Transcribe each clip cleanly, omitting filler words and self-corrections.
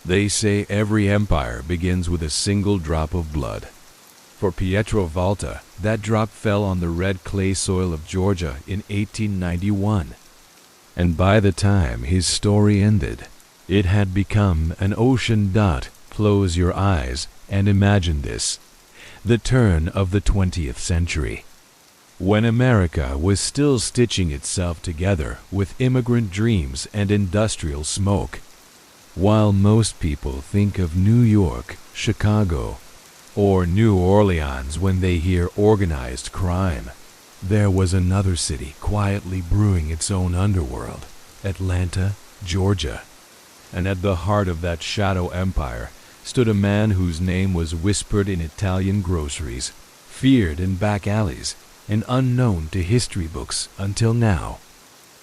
They say every empire begins with a single drop of blood. For Pietro Volta, that drop fell on the red clay soil of Georgia in 1891. And by the time his story ended, it had become an ocean dot. Close your eyes and imagine this: the turn of the 20th century, when America was still stitching itself together with immigrant dreams and industrial smoke. While most people think of New York, Chicago, or New Orleans when they hear organized crime, there was another city quietly brewing its own underworld: Atlanta, Georgia. And at the heart of that shadow empire stood a man whose name was whispered in Italian groceries, feared in back alleys, and unknown to history books until now.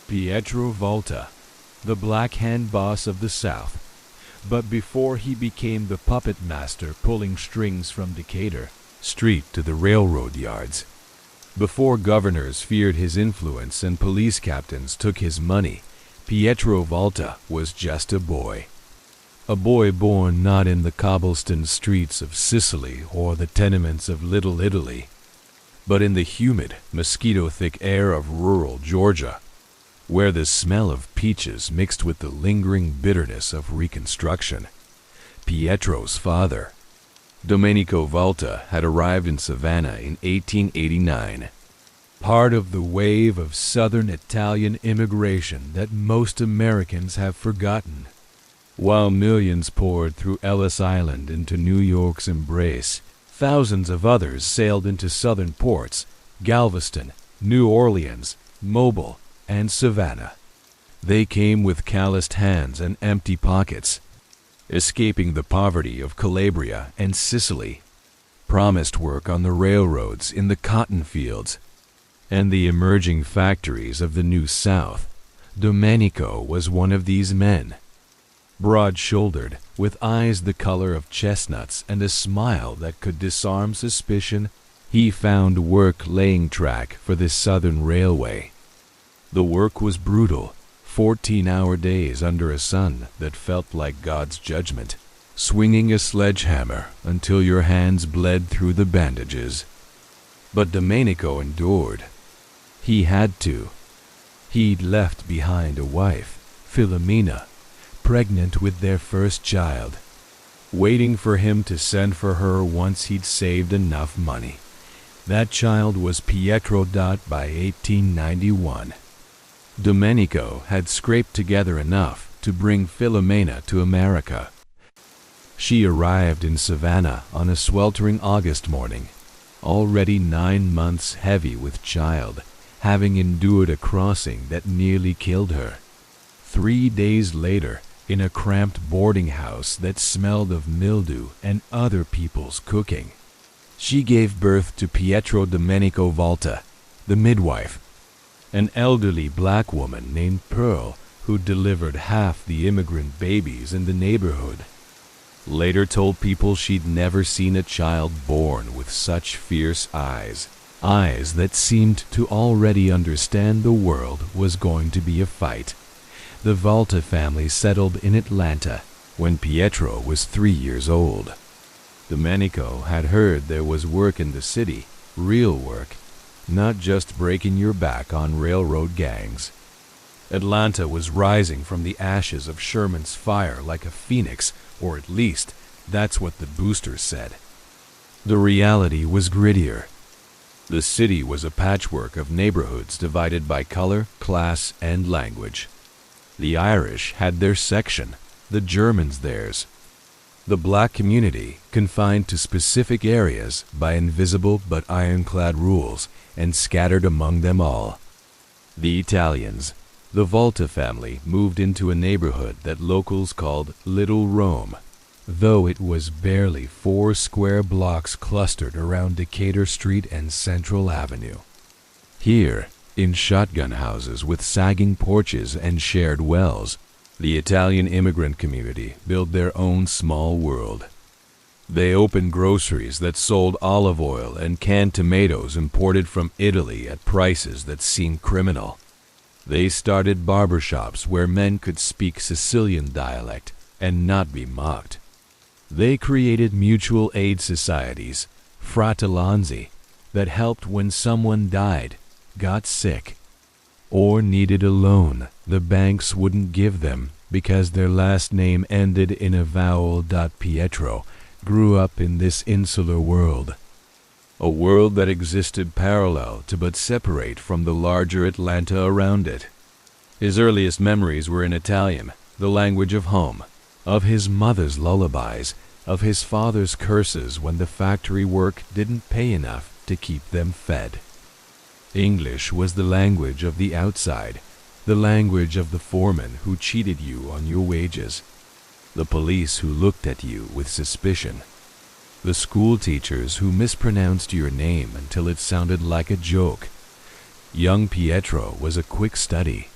Pietro Volta, the Blackhand boss of the South. But before he became the puppet master pulling strings from Decatur Street to the railroad yards, before governors feared his influence and police captains took his money, Pietro Volta was just a boy. A boy born not in the cobblestone streets of Sicily or the tenements of Little Italy, but in the humid, mosquito-thick air of rural Georgia, where the smell of peaches mixed with the lingering bitterness of Reconstruction. Pietro's father, Domenico Volta, had arrived in Savannah in 1889, part of the wave of southern Italian immigration that most Americans have forgotten. While millions poured through Ellis Island into New York's embrace, thousands of others sailed into southern ports: Galveston, New Orleans, Mobile, and Savannah. They came with calloused hands and empty pockets, escaping the poverty of Calabria and Sicily, promised work on the railroads, in the cotton fields, and the emerging factories of the New South. Domenico was one of these men. Broad-shouldered, with eyes the color of chestnuts and a smile that could disarm suspicion, he found work laying track for the Southern Railway. The work was brutal, 14-hour days under a sun that felt like God's judgment, swinging a sledgehammer until your hands bled through the bandages. But Domenico endured. He had to. He'd left behind a wife, Filomena, pregnant with their first child, waiting for him to send for her once he'd saved enough money. That child was Pietro. By 1891. Domenico had scraped together enough to bring Filomena to America. She arrived in Savannah on a sweltering August morning, already 9 months heavy with child, having endured a crossing that nearly killed her. 3 days later, in a cramped boarding house that smelled of mildew and other people's cooking, she gave birth to Pietro Domenico Volta, the midwife, an elderly black woman named Pearl, who delivered half the immigrant babies in the neighborhood. Later told people she'd never seen a child born with such fierce eyes, eyes that seemed to already understand the world was going to be a fight. The Volta family settled in Atlanta when Pietro was 3 years old. Domenico had heard there was work in the city, real work, not just breaking your back on railroad gangs. Atlanta was rising from the ashes of Sherman's fire like a phoenix, or at least that's what the boosters said. The reality was grittier. The city was a patchwork of neighborhoods divided by color, class, and language. The Irish had their section, the Germans theirs. The black community confined to specific areas by invisible but ironclad rules and scattered among them all. The Italians, the Volta family, moved into a neighborhood that locals called Little Rome, though it was barely 4 square blocks clustered around Decatur Street and Central Avenue. Here, in shotgun houses with sagging porches and shared wells, the Italian immigrant community built their own small world. They opened groceries that sold olive oil and canned tomatoes imported from Italy at prices that seemed criminal. They started barbershops where men could speak Sicilian dialect, and not be mocked. They created mutual aid societies, fratellanzi, that helped when someone died, got sick, or needed a loan the banks wouldn't give them because their last name ended in a vowel. Pietro grew up in this insular world, a world that existed parallel to but separate from the larger Atlanta around it. His earliest memories were in Italian, the language of home, of his mother's lullabies, of his father's curses when the factory work didn't pay enough to keep them fed. English was the language of the outside, the language of the foreman who cheated you on your wages, the police who looked at you with suspicion, the school teachers who mispronounced your name until it sounded like a joke. Young Pietro was a quick study,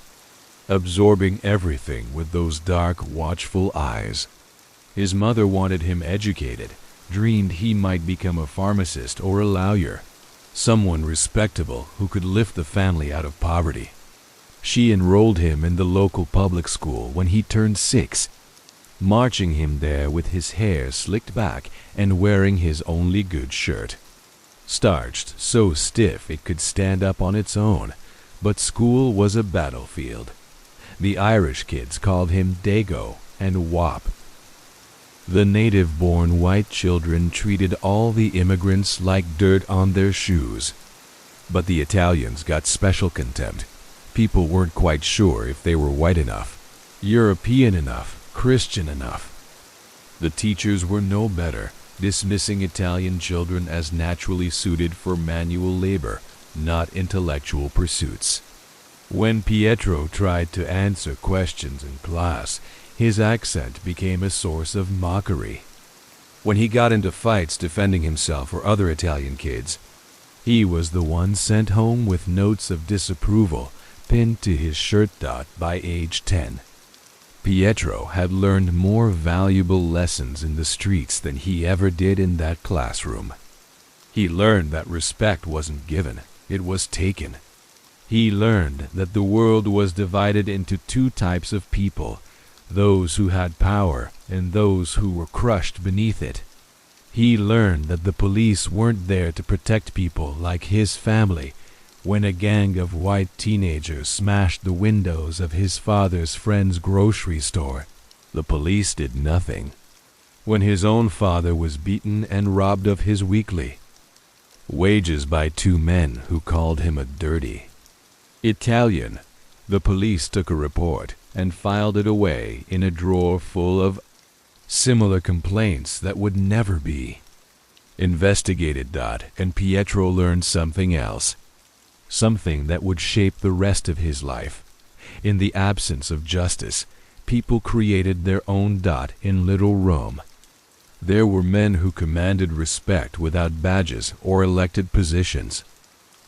absorbing everything with those dark, watchful eyes. His mother wanted him educated, dreamed he might become a pharmacist or a lawyer, someone respectable who could lift the family out of poverty. She enrolled him in the local public school when he turned 6, marching him there with his hair slicked back and wearing his only good shirt, starched so stiff it could stand up on its own. But school was a battlefield. The Irish kids called him Dago and Wop. The native-born white children treated all the immigrants like dirt on their shoes. But the Italians got special contempt. People weren't quite sure if they were white enough, European enough, Christian enough. The teachers were no better, dismissing Italian children as naturally suited for manual labor, not intellectual pursuits. When Pietro tried to answer questions in class, his accent became a source of mockery. When he got into fights defending himself or other Italian kids, he was the one sent home with notes of disapproval pinned to his shirt. By age 10, Pietro had learned more valuable lessons in the streets than he ever did in that classroom. He learned that respect wasn't given, it was taken. He learned that the world was divided into 2 types of people, those who had power and those who were crushed beneath it. He learned that the police weren't there to protect people like his family. When a gang of white teenagers smashed the windows of his father's friend's grocery store, the police did nothing. When his own father was beaten and robbed of his weekly wages by 2 men who called him a dirty Italian, the police took a report and filed it away in a drawer full of similar complaints that would never be investigated. And Pietro learned something else, something that would shape the rest of his life. In the absence of justice, people created their own. In Little Rome, there were men who commanded respect without badges or elected positions,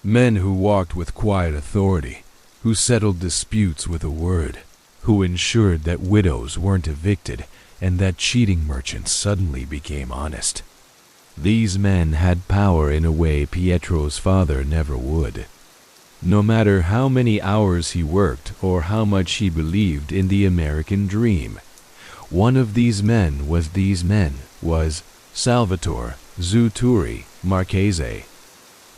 men who walked with quiet authority, who settled disputes with a word, who ensured that widows weren't evicted and that cheating merchants suddenly became honest. These men had power in a way Pietro's father never would. No matter how many hours he worked or how much he believed in the American dream, one of these men was Salvatore Zuturi Marchese,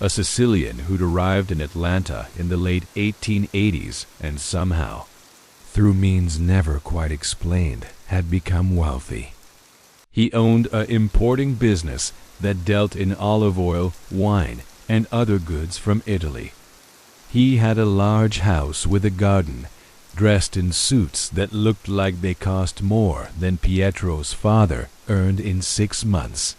a Sicilian who'd arrived in Atlanta in the late 1880s and somehow, through means never quite explained, had become wealthy. He owned an importing business that dealt in olive oil, wine, and other goods from Italy. He had a large house with a garden, dressed in suits that looked like they cost more than Pietro's father earned in 6 months.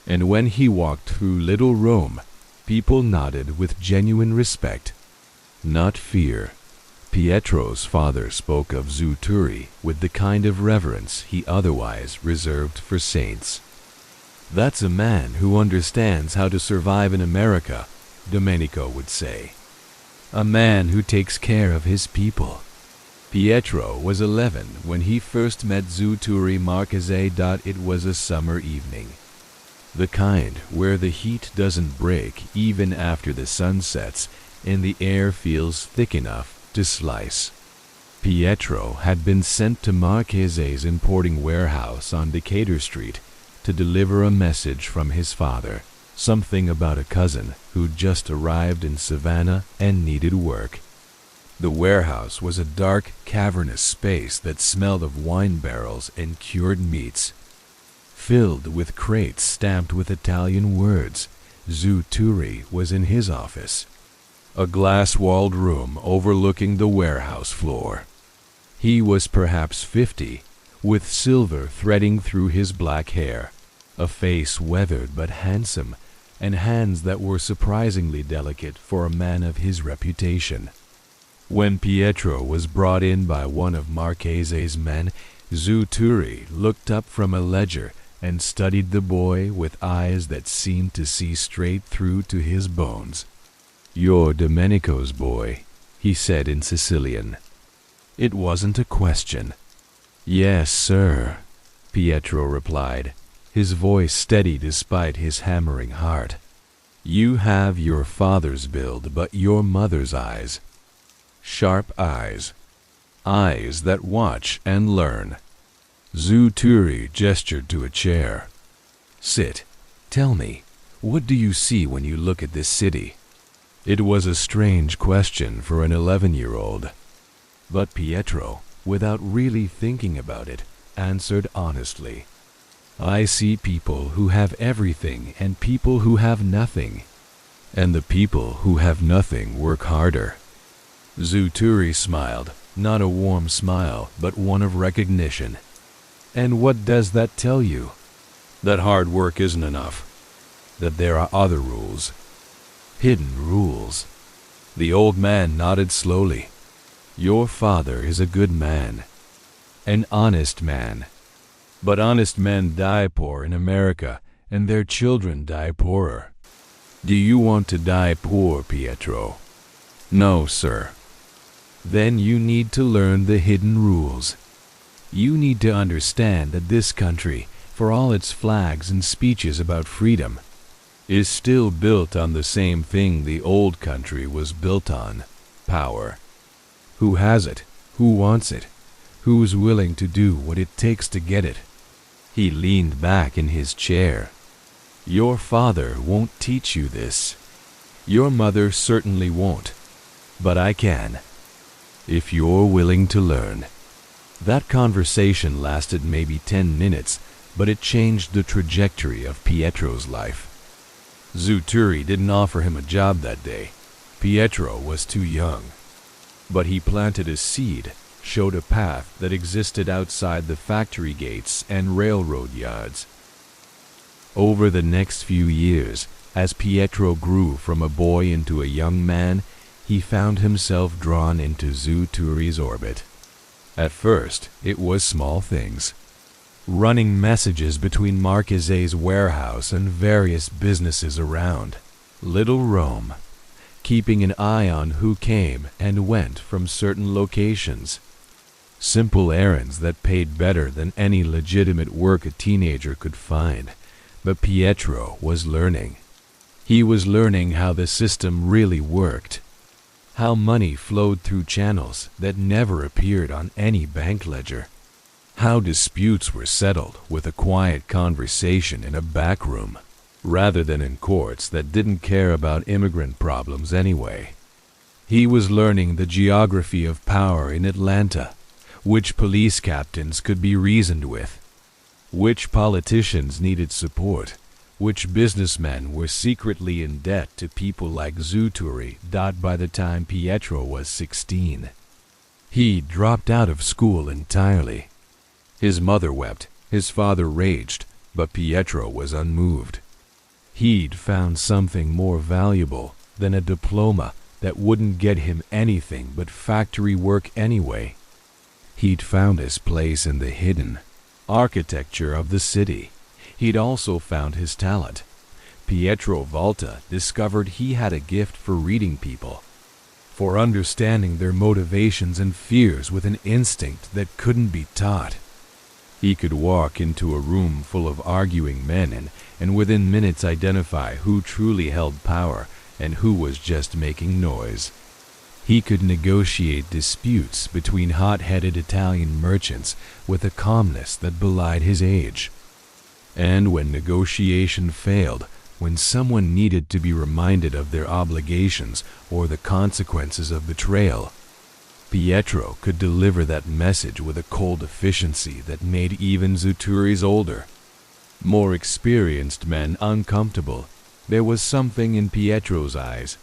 And when he walked through Little Rome, people nodded with genuine respect, not fear. Pietro's father spoke of Zuturi with the kind of reverence he otherwise reserved for saints. "That's a man who understands how to survive in America," Domenico would say. "A man who takes care of his people." Pietro was 11 when he first met Zuturi Marchese. It was a summer evening, the kind where the heat doesn't break even after the sun sets and the air feels thick enough to slice. Pietro had been sent to Marchese's importing warehouse on Decatur Street to deliver a message from his father, something about a cousin who'd just arrived in Savannah and needed work. The warehouse was a dark, cavernous space that smelled of wine barrels and cured meats. Filled with crates stamped with Italian words, Zuturi was in his office, a glass-walled room overlooking the warehouse floor. He was perhaps 50, with silver threading through his black hair, a face weathered but handsome, and hands that were surprisingly delicate for a man of his reputation. When Pietro was brought in by one of Marchese's men, Zuturi looked up from a ledger and studied the boy with eyes that seemed to see straight through to his bones. "You're Domenico's boy," he said in Sicilian. It wasn't a question. "Yes, sir," Pietro replied, his voice steady despite his hammering heart. "You have your father's build, but your mother's eyes. Sharp eyes. Eyes that watch and learn." Zuturi gestured to a chair. "Sit. Tell me, what do you see when you look at this city?" It was a strange question for an 11-year-old. But Pietro, without really thinking about it, answered honestly. "I see people who have everything and people who have nothing. And the people who have nothing work harder." Zuturi smiled, not a warm smile, but one of recognition. "And what does that tell you?" "That hard work isn't enough. That there are other rules. Hidden rules." The old man nodded slowly. "Your father is a good man. An honest man. But honest men die poor in America, and their children die poorer. Do you want to die poor, Pietro?" "No, sir." "Then you need to learn the hidden rules. You need to understand that this country, for all its flags and speeches about freedom, is still built on the same thing the old country was built on: power. Who has it? Who wants it? Who's willing to do what it takes to get it?" He leaned back in his chair. "Your father won't teach you this. Your mother certainly won't. But I can, if you're willing to learn." That conversation lasted maybe 10 minutes, but it changed the trajectory of Pietro's life. Zuturi didn't offer him a job that day. Pietro was too young. But he planted a seed, showed a path that existed outside the factory gates and railroad yards. Over the next few years, as Pietro grew from a boy into a young man, he found himself drawn into Zuturi's orbit. At first, it was small things. Running messages between Marchese's warehouse and various businesses around Little Rome, keeping an eye on who came and went from certain locations. Simple errands that paid better than any legitimate work a teenager could find. But Pietro was learning. He was learning how the system really worked. How money flowed through channels that never appeared on any bank ledger. How disputes were settled with a quiet conversation in a back room, rather than in courts that didn't care about immigrant problems anyway. He was learning the geography of power in Atlanta, which police captains could be reasoned with, which politicians needed support, which businessmen were secretly in debt to people like Zuturi by the time Pietro was 16. He dropped out of school entirely. His mother wept, his father raged, but Pietro was unmoved. He'd found something more valuable than a diploma that wouldn't get him anything but factory work anyway. He'd found his place in the hidden architecture of the city. He'd also found his talent. Pietro Volta discovered he had a gift for reading people, for understanding their motivations and fears with an instinct that couldn't be taught. He could walk into a room full of arguing men and within minutes identify who truly held power and who was just making noise. He could negotiate disputes between hot-headed Italian merchants with a calmness that belied his age. And when negotiation failed, when someone needed to be reminded of their obligations or the consequences of betrayal, Pietro could deliver that message with a cold efficiency that made even Zuturi's older, more experienced men uncomfortable. There was something in Pietro's eyes,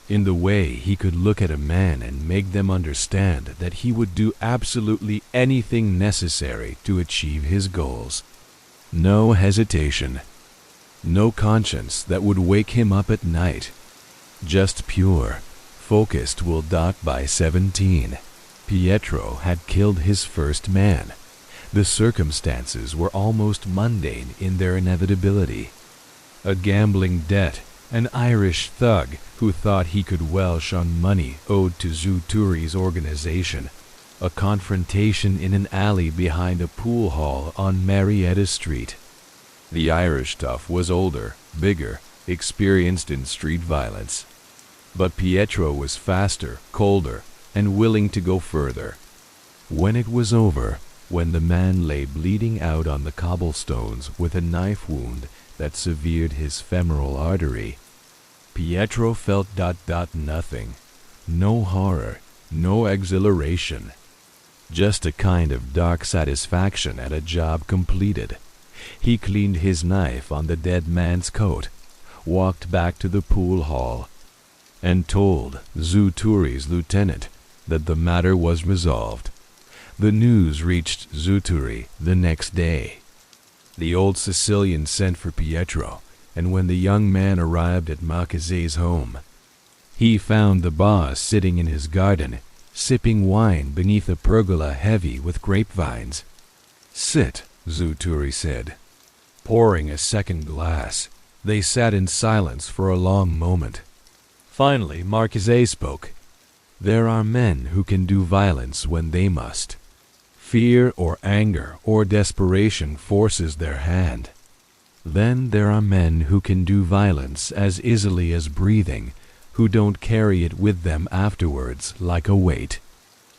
in the way he could look at a man and make them understand that he would do absolutely anything necessary to achieve his goals. No hesitation, no conscience that would wake him up at night. Just pure, focused will. By 17, Pietro had killed his first man. The circumstances were almost mundane in their inevitability. A gambling debt, an Irish thug who thought he could welsh on money owed to Zuturi's organization, a confrontation in an alley behind a pool hall on Marietta Street. The Irish tough was older, bigger, experienced in street violence. But Pietro was faster, colder, and willing to go further. When it was over, when the man lay bleeding out on the cobblestones with a knife wound that severed his femoral artery, Pietro felt nothing. No horror, no exhilaration. Just a kind of dark satisfaction at a job completed. He cleaned his knife on the dead man's coat, walked back to the pool hall, and told Zuturi's lieutenant that the matter was resolved. The news reached Zuturi the next day. The old Sicilian sent for Pietro, and when the young man arrived at Marchese's home, he found the boss sitting in his garden, sipping wine beneath a pergola heavy with grapevines. "Sit," Zuturi said. Pouring a second glass, they sat in silence for a long moment. Finally, Marchese spoke. "There are men who can do violence when they must. Fear or anger or desperation forces their hand. Then there are men who can do violence as easily as breathing, who don't carry it with them afterwards like a weight.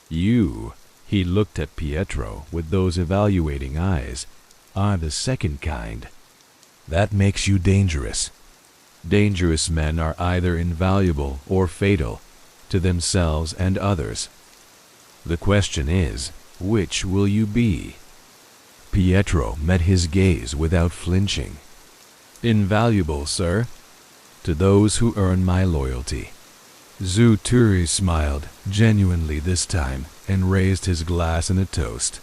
You," he looked at Pietro with those evaluating eyes, "are the second kind. That makes you dangerous. Dangerous men are either invaluable or fatal, to themselves and others. The question is, which will you be?" Pietro met his gaze without flinching. "Invaluable, sir, to those who earn my loyalty." Zuturi smiled, genuinely this time, and raised his glass in a toast.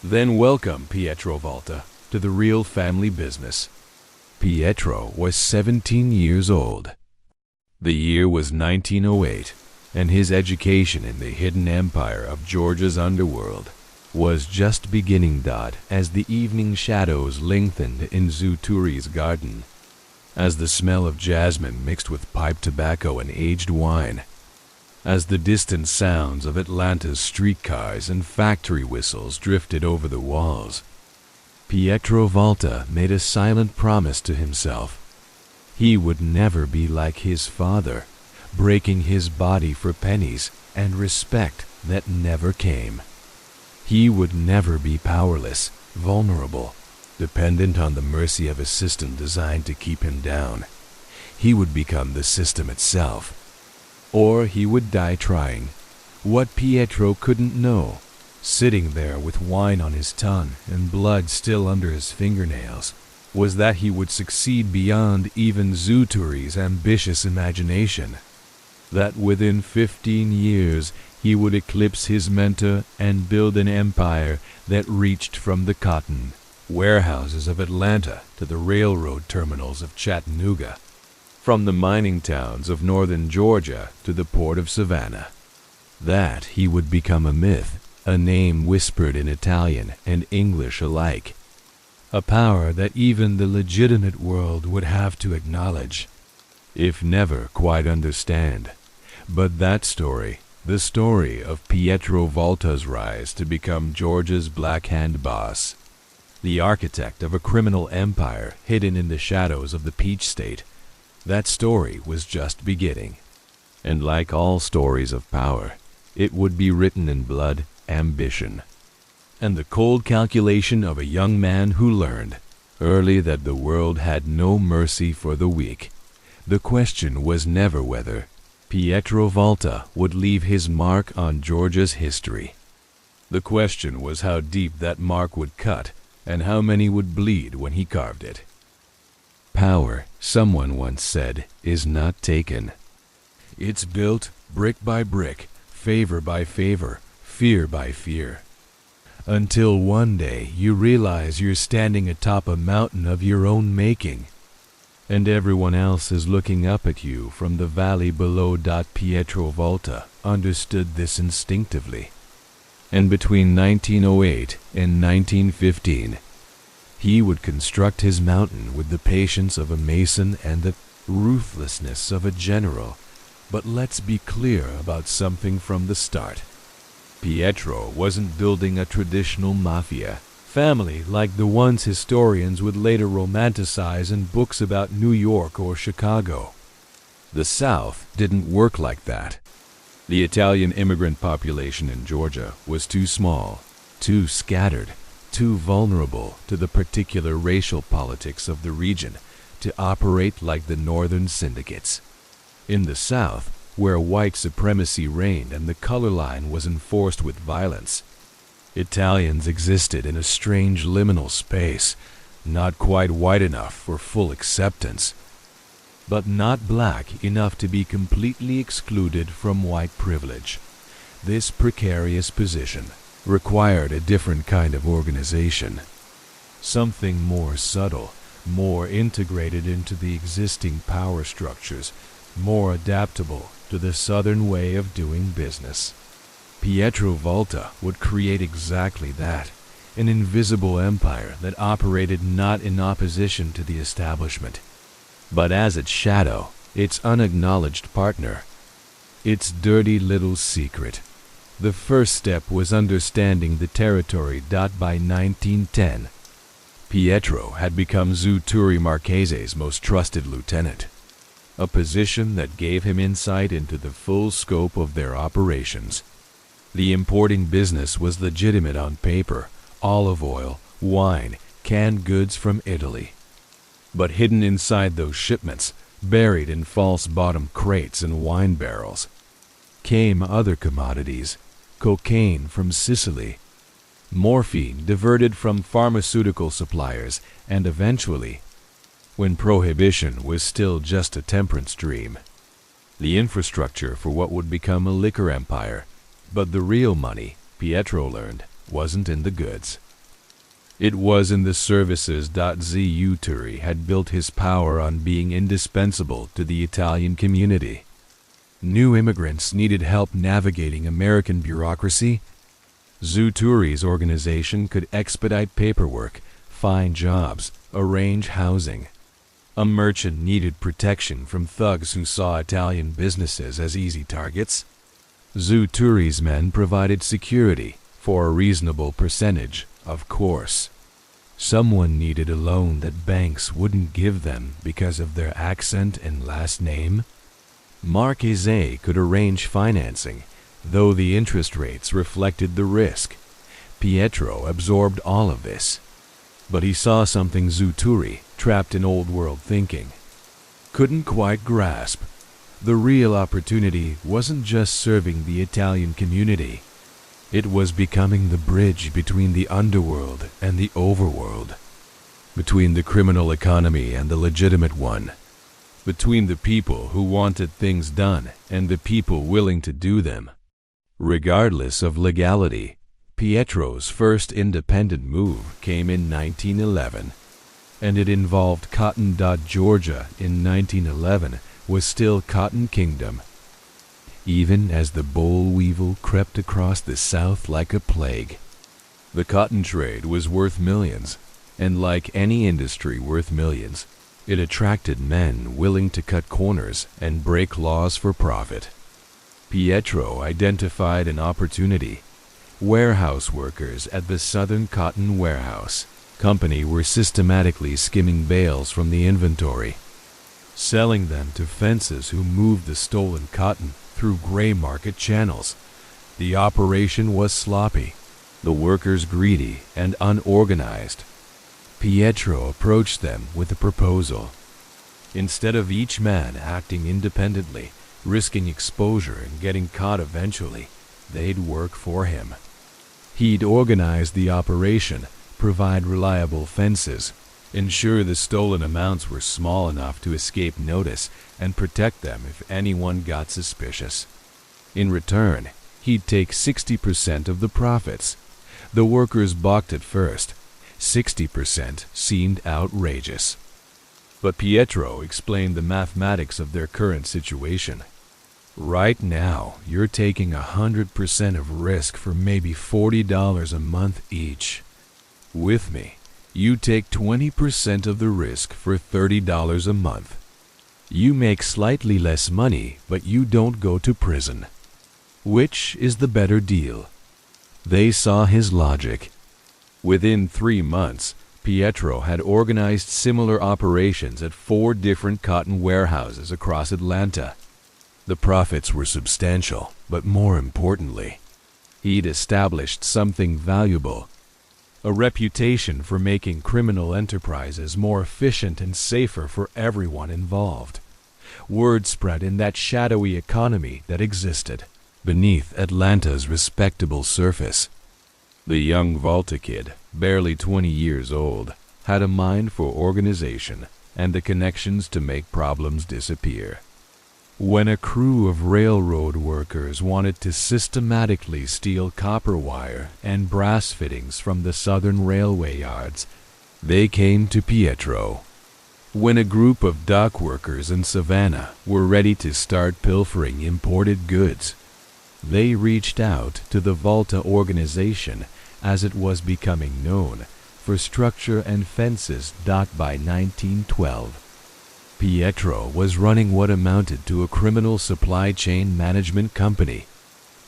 "Then welcome, Pietro Volta, to the real family business." Pietro was 17 years old. The year was 1908, and his education in the hidden empire of Georgia's underworld was just beginning. As the evening shadows lengthened in Zuturi's garden, as the smell of jasmine mixed with pipe tobacco and aged wine, as the distant sounds of Atlanta's streetcars and factory whistles drifted over the walls, Pietro Volta made a silent promise to himself. He would never be like his father, breaking his body for pennies and respect that never came. He would never be powerless, vulnerable, dependent on the mercy of a system designed to keep him down. He would become the system itself. Or he would die trying. What Pietro couldn't know, sitting there with wine on his tongue and blood still under his fingernails, was that he would succeed beyond even Zuturi's ambitious imagination. That within 15 years he would eclipse his mentor and build an empire that reached from the cotton warehouses of Atlanta to the railroad terminals of Chattanooga, from the mining towns of northern Georgia to the port of Savannah. That he would become a myth, a name whispered in Italian and English alike, a power that even the legitimate world would have to acknowledge, if never quite understand. But that story, the story of Pietro Volta's rise to become Georgia's Blackhand boss, the architect of a criminal empire hidden in the shadows of the Peach State, that story was just beginning. And like all stories of power, it would be written in blood, ambition, and the cold calculation of a young man who learned early that the world had no mercy for the weak. The question was never whether Pietro Volta would leave his mark on Georgia's history. The question was how deep that mark would cut and how many would bleed when he carved it. Power, someone once said, is not taken. It's built brick by brick, favor by favor, fear by fear. Until one day you realize you're standing atop a mountain of your own making, and everyone else is looking up at you from the valley below. Pietro Volta understood this instinctively, and between 1908 and 1915, he would construct his mountain with the patience of a mason and the ruthlessness of a general. But let's be clear about something from the start. Pietro wasn't building a traditional mafia family like the ones historians would later romanticize in books about New York or Chicago. The South didn't work like that. The Italian immigrant population in Georgia was too small, too scattered, too vulnerable to the particular racial politics of the region to operate like the northern syndicates. In the South, where white supremacy reigned and the color line was enforced with violence, Italians existed in a strange liminal space, not quite white enough for full acceptance, but not black enough to be completely excluded from white privilege. This precarious position required a different kind of organization, something more subtle, more integrated into the existing power structures, more adaptable to the Southern way of doing business. Pietro Volta would create exactly that, an invisible empire that operated not in opposition to the establishment, but as its shadow, its unacknowledged partner, its dirty little secret. The first step was understanding the territory. By 1910, Pietro had become Zutturi Marchese's most trusted lieutenant, a position that gave him insight into the full scope of their operations. The importing business was legitimate on paper: olive oil, wine, canned goods from Italy. But hidden inside those shipments, buried in false bottom crates and wine barrels, came other commodities: cocaine from Sicily, morphine diverted from pharmaceutical suppliers, and eventually, when Prohibition was still just a temperance dream, the infrastructure for what would become a liquor empire. But the real money, Pietro learned, wasn't in the goods. It was in the services. Zutturi had built his power on being indispensable to the Italian community. New immigrants needed help navigating American bureaucracy. Zutturi's organization could expedite paperwork, find jobs, arrange housing. A merchant needed protection from thugs who saw Italian businesses as easy targets. Zutturi's men provided security, for a reasonable percentage, of course. Someone needed a loan that banks wouldn't give them because of their accent and last name. Marchese could arrange financing, though the interest rates reflected the risk. Pietro absorbed all of this, but he saw something Zutturi, trapped in old-world thinking, couldn't quite grasp. The real opportunity wasn't just serving the Italian community. It was becoming the bridge between the underworld and the overworld, between the criminal economy and the legitimate one, between the people who wanted things done and the people willing to do them. Regardless of legality, Pietro's first independent move came in 1911, and it involved cotton. Georgia in 1911 was still Cotton Kingdom, even as the boll weevil crept across the South like a plague. The cotton trade was worth millions, and like any industry worth millions, it attracted men willing to cut corners and break laws for profit. Pietro identified an opportunity. Warehouse workers at the Southern Cotton Warehouse Company were systematically skimming bales from the inventory. selling them to fences who moved the stolen cotton through gray market channels. The operation was sloppy, the workers greedy and unorganized. Pietro approached them with a proposal. Instead of each man acting independently, risking exposure and getting caught eventually, they'd work for him. He'd organize the operation, provide reliable fences, ensure the stolen amounts were small enough to escape notice, and protect them if anyone got suspicious. In return, he'd take 60% of the profits. The workers balked at first. 60% seemed outrageous. But Pietro explained the mathematics of their current situation. Right now, you're taking 100% of risk for maybe $40 a month each. With me, you take 20% of the risk for $30 a month. You make slightly less money, but you don't go to prison. Which is the better deal? They saw his logic. Within 3 months, Pietro had organized similar operations at 4 different cotton warehouses across Atlanta. The profits were substantial, but more importantly, he'd established something valuable: a reputation for making criminal enterprises more efficient and safer for everyone involved. Word spread in that shadowy economy that existed beneath Atlanta's respectable surface. The young Volta kid, barely 20 years old, had a mind for organization and the connections to make problems disappear. When a crew of railroad workers wanted to systematically steal copper wire and brass fittings from the southern railway yards, they came to Pietro. When a group of dock workers in Savannah were ready to start pilfering imported goods, they reached out to the Volta organization, as it was becoming known, for structure and fences dated by 1912. Pietro was running what amounted to a criminal supply chain management company,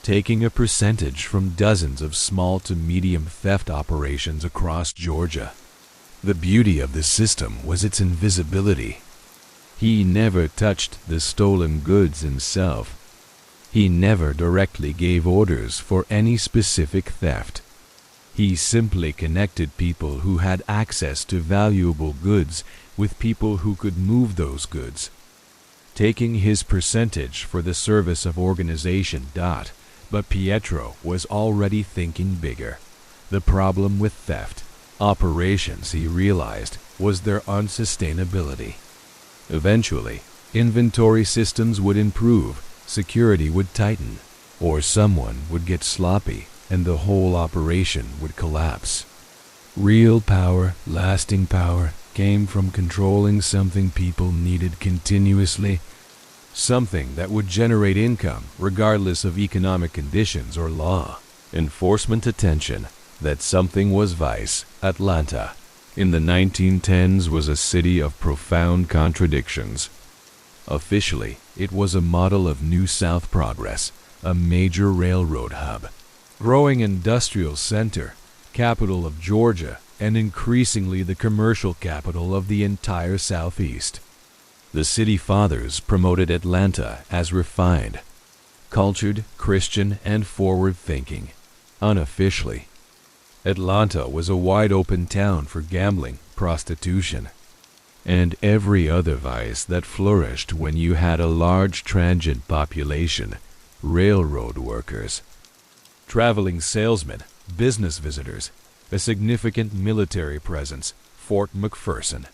taking a percentage from dozens of small to medium theft operations across Georgia. The beauty of the system was its invisibility. He never touched the stolen goods himself. He never directly gave orders for any specific theft. He simply connected people who had access to valuable goods with people who could move those goods. Taking his percentage for the service of organization. But Pietro was already thinking bigger. The problem with theft operations, he realized, was their unsustainability. Eventually, inventory systems would improve, security would tighten, or someone would get sloppy and the whole operation would collapse. Real power, lasting power, came from controlling something people needed continuously, something that would generate income regardless of economic conditions or law. Enforcement attention. That something was vice. Atlanta, in the 1910s, was a city of profound contradictions. Officially, it was a model of New South progress, a major railroad hub, growing industrial center, capital of Georgia, and increasingly the commercial capital of the entire Southeast. The city fathers promoted Atlanta as refined, cultured, Christian, and forward-thinking. Unofficially, Atlanta was a wide-open town for gambling, prostitution, and every other vice that flourished when you had a large transient population: railroad workers, traveling salesmen, business visitors, a significant military presence, Fort McPherson,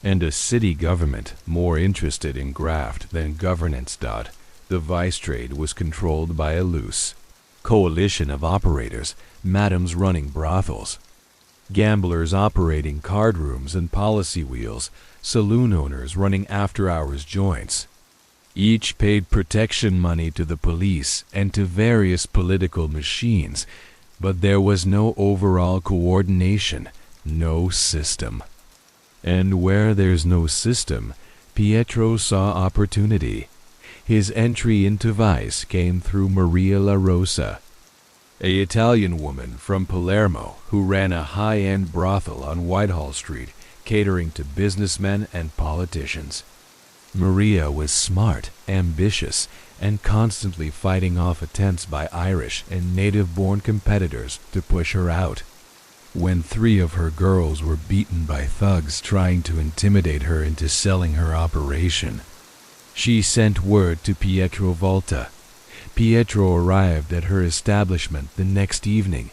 and a city government more interested in graft than governance. The vice trade was controlled by a loose coalition of operators, madams running brothels, gamblers operating card rooms and policy wheels, saloon owners running after-hours joints. Each paid protection money to the police and to various political machines, but there was no overall coordination, no system. And where there's no system, Pietro saw opportunity. His entry into vice came through Maria La Rosa, an Italian woman from Palermo who ran a high-end brothel on Whitehall Street, catering to businessmen and politicians. Maria was smart, ambitious, and constantly fighting off attempts by Irish and native-born competitors to push her out. When 3 of her girls were beaten by thugs trying to intimidate her into selling her operation, she sent word to Pietro Volta. Pietro arrived at her establishment the next evening,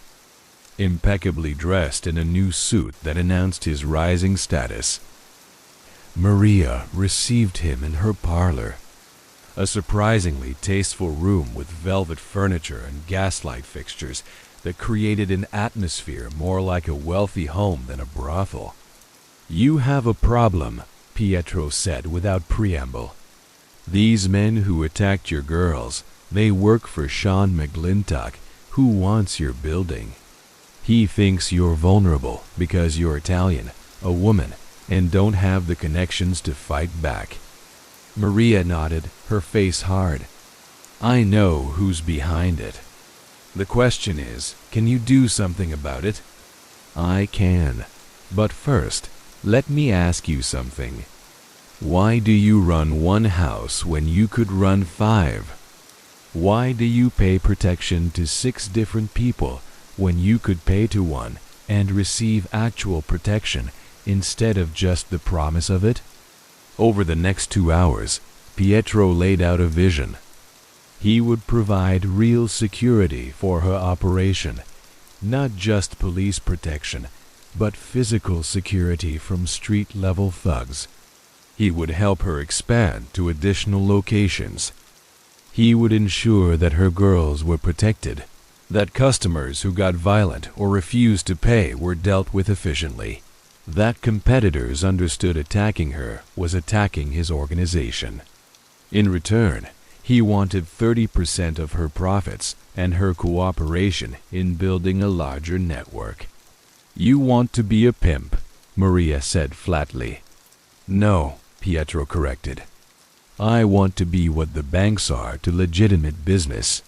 impeccably dressed in a new suit that announced his rising status. Maria received him in her parlor, a surprisingly tasteful room with velvet furniture and gaslight fixtures that created an atmosphere more like a wealthy home than a brothel. "You have a problem," Pietro said without preamble. "These men who attacked your girls, they work for Sean McGlintock, who wants your building. He thinks you're vulnerable because you're Italian, a woman, and don't have the connections to fight back." Maria nodded, her face hard. "I know who's behind it. The question is, can you do something about it?" "I can. But first, let me ask you something. Why do you run one house when you could run 5? Why do you pay protection to 6 different people when you could pay to one and receive actual protection instead of just the promise of it?" Over the next 2 hours, Pietro laid out a vision. He would provide real security for her operation, not just police protection, but physical security from street-level thugs. He would help her expand to additional locations. He would ensure that her girls were protected, that customers who got violent or refused to pay were dealt with efficiently, that competitors understood attacking her was attacking his organization. In return, he wanted 30% of her profits and her cooperation in building a larger network. "You want to be a pimp," Maria said flatly. "No," Pietro corrected. "I want to be what the banks are to legitimate business.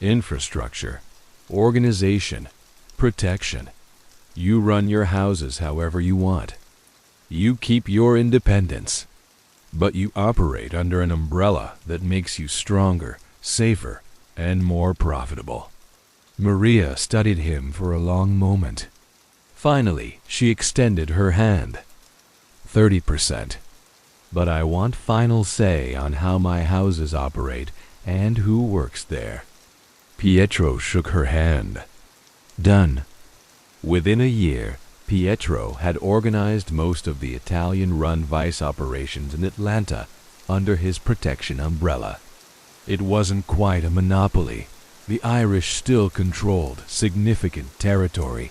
Infrastructure, organization, protection. You run your houses however you want. You keep your independence. But you operate under an umbrella that makes you stronger, safer, and more profitable." Maria studied him for a long moment. Finally, she extended her hand. 30%. But I want final say on how my houses operate and who works there." Pietro shook her hand. "Done." Within a year, Pietro had organized most of the Italian-run vice operations in Atlanta under his protection umbrella. It wasn't quite a monopoly. The Irish still controlled significant territory.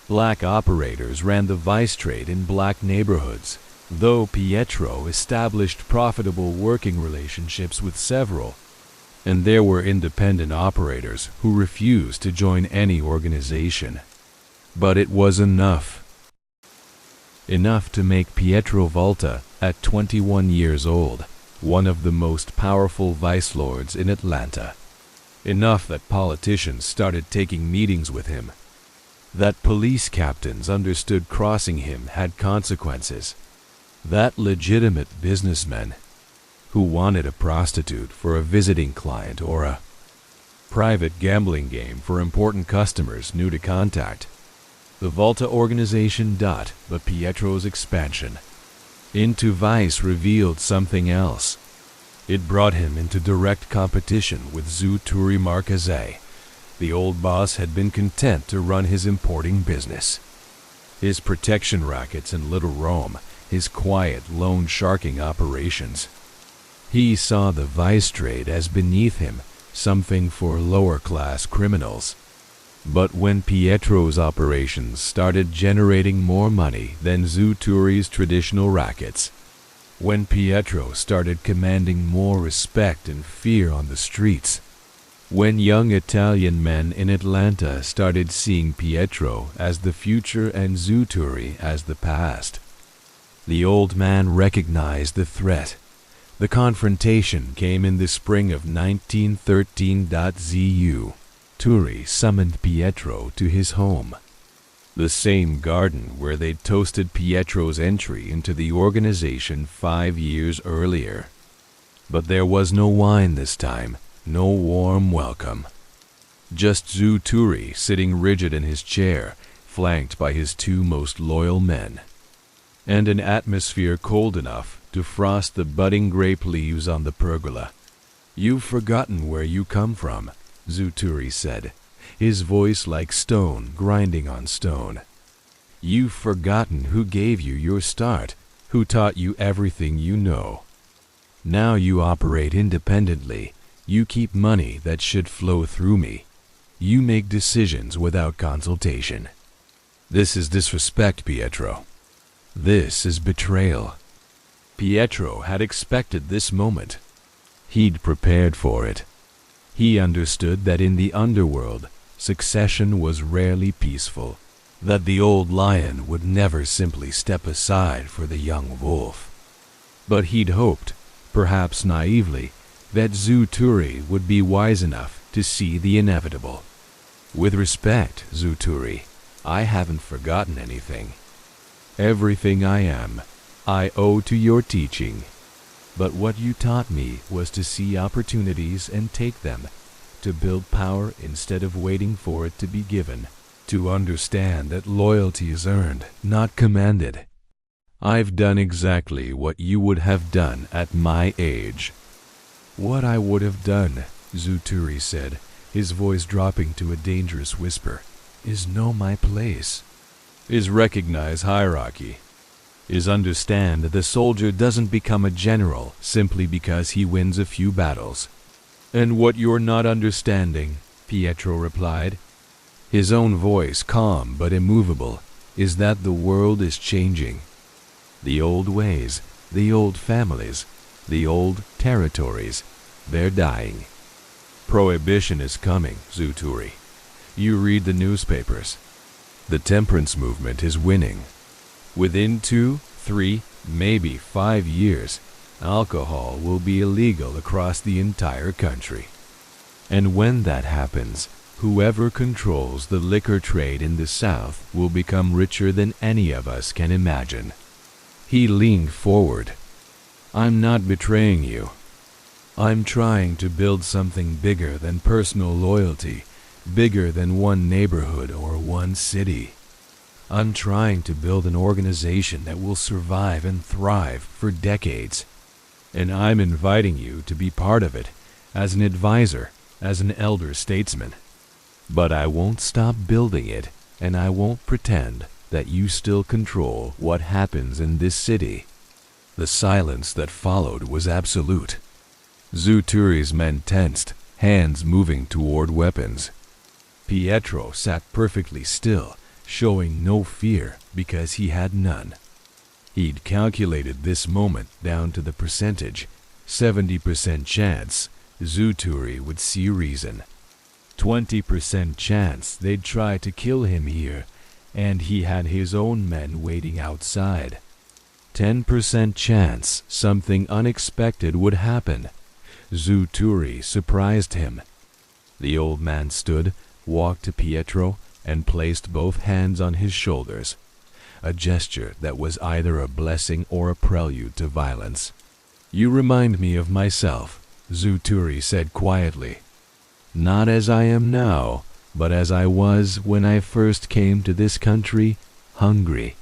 Black operators ran the vice trade in black neighborhoods, though Pietro established profitable working relationships with several, and there were independent operators who refused to join any organization. But it was enough. Enough to make Pietro Volta, at 21 years old, one of the most powerful vice lords in Atlanta. Enough that politicians started taking meetings with him. That police captains understood crossing him had consequences. That legitimate businessmen who wanted a prostitute for a visiting client or a private gambling game for important customers new to contact. The Volta organization but Pietro's expansion into vice revealed something else. It brought him into direct competition with Turi Marchese. The old boss had been content to run his importing business. His protection rackets in Little Rome, his quiet, loan sharking operations. He saw the vice trade as beneath him, something for lower-class criminals. But when Pietro's operations started generating more money than Turi's traditional rackets, when Pietro started commanding more respect and fear on the streets, when young Italian men in Atlanta started seeing Pietro as the future and Turi as the past, the old man recognized the threat. The confrontation came in the spring of 1913. Turi summoned Pietro to his home. The same garden where they'd toasted Pietro's entry into the organization 5 years earlier. But there was no wine this time, no warm welcome. Just Zuturi sitting rigid in his chair, flanked by his 2 most loyal men. And an atmosphere cold enough to frost the budding grape leaves on the pergola. "You've forgotten where you come from," Zuturi said, his voice like stone grinding on stone. "You've forgotten who gave you your start, who taught you everything you know. Now you operate independently. You keep money that should flow through me. You make decisions without consultation. This is disrespect, Pietro. This is betrayal." Pietro had expected this moment. He'd prepared for it. He understood that in the underworld, succession was rarely peaceful, that the old lion would never simply step aside for the young wolf. But he'd hoped, perhaps naively, that Zuturi would be wise enough to see the inevitable. "With respect, Zuturi, I haven't forgotten anything. Everything I am, I owe to your teaching. But what you taught me was to see opportunities and take them, to build power instead of waiting for it to be given, to understand that loyalty is earned, not commanded. I've done exactly what you would have done at my age." "What I would have done," Zuturi said, his voice dropping to a dangerous whisper, "is know my place, is recognize hierarchy, is understand that the soldier doesn't become a general simply because he wins a few battles." "And what you're not understanding," Pietro replied, his own voice calm but immovable, "is that the world is changing. The old ways, the old families, the old territories, they're dying. Prohibition is coming, Zuturi. You read the newspapers. The temperance movement is winning. Within 2, 3, maybe 5 years, alcohol will be illegal across the entire country. And when that happens, whoever controls the liquor trade in the South will become richer than any of us can imagine." He leaned forward. "I'm not betraying you. I'm trying to build something bigger than personal loyalty, bigger than one neighborhood or one city. I'm trying to build an organization that will survive and thrive for decades. And I'm inviting you to be part of it, as an advisor, as an elder statesman. But I won't stop building it, and I won't pretend that you still control what happens in this city." The silence that followed was absolute. Zuturi's men tensed, hands moving toward weapons. Pietro sat perfectly still, showing no fear because he had none. He'd calculated this moment down to the percentage. 70% chance Zuturi would see reason. 20% chance they'd try to kill him here, and he had his own men waiting outside. 10% chance something unexpected would happen. Zuturi surprised him. The old man stood, walked to Pietro, and placed both hands on his shoulders, a gesture that was either a blessing or a prelude to violence. "You remind me of myself," Zuturi said quietly. "Not as I am now, but as I was when I first came to this country, hungry,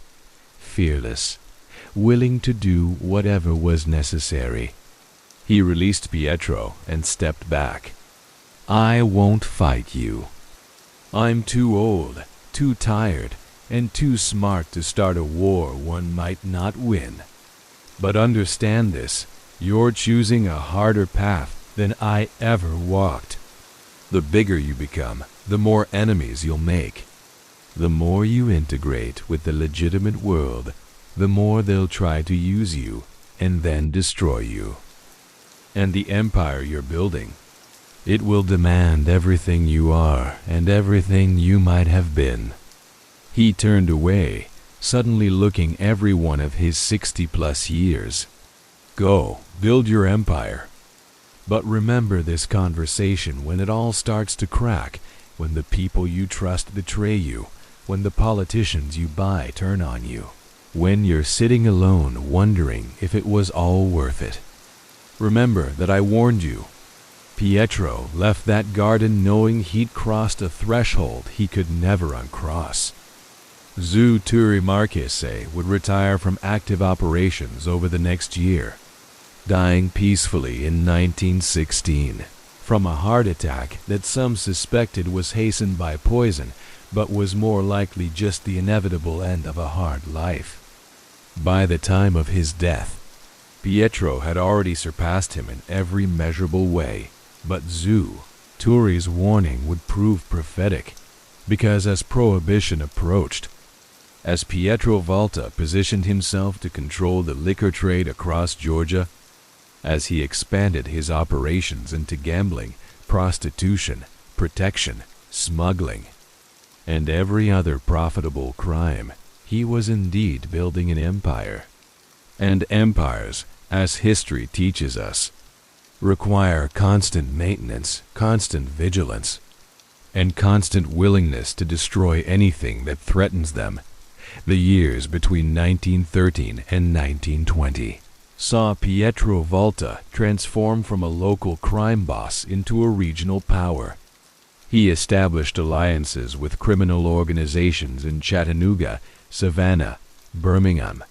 fearless, willing to do whatever was necessary." He released Pietro and stepped back. "I won't fight you. I'm too old, too tired, and too smart to start a war one might not win. But understand this, you're choosing a harder path than I ever walked. The bigger you become, the more enemies you'll make. The more you integrate with the legitimate world, the more they'll try to use you and then destroy you. And the empire you're building, it will demand everything you are and everything you might have been." He turned away, suddenly looking every one of his 60-plus years. "Go, build your empire. But remember this conversation when it all starts to crack, when the people you trust betray you, when the politicians you buy turn on you, when you're sitting alone wondering if it was all worth it. Remember that I warned you. Pietro left that garden knowing he'd crossed a threshold he could never uncross. Zu Turi Marchese would retire from active operations over the next year, dying peacefully in 1916 from a heart attack that some suspected was hastened by poison, but was more likely just the inevitable end of a hard life. By the time of his death, Pietro had already surpassed him in every measurable way, but Zu Turi's warning would prove prophetic, because as Prohibition approached, as Pietro Volta positioned himself to control the liquor trade across Georgia, as he expanded his operations into gambling, prostitution, protection, smuggling, and every other profitable crime, he was indeed building an empire. And empires, as history teaches us, require constant maintenance, constant vigilance, and constant willingness to destroy anything that threatens them. The years between 1913 and 1920 saw Pietro Volta transform from a local crime boss into a regional power. He established alliances with criminal organizations in Chattanooga, Savannah, Birmingham,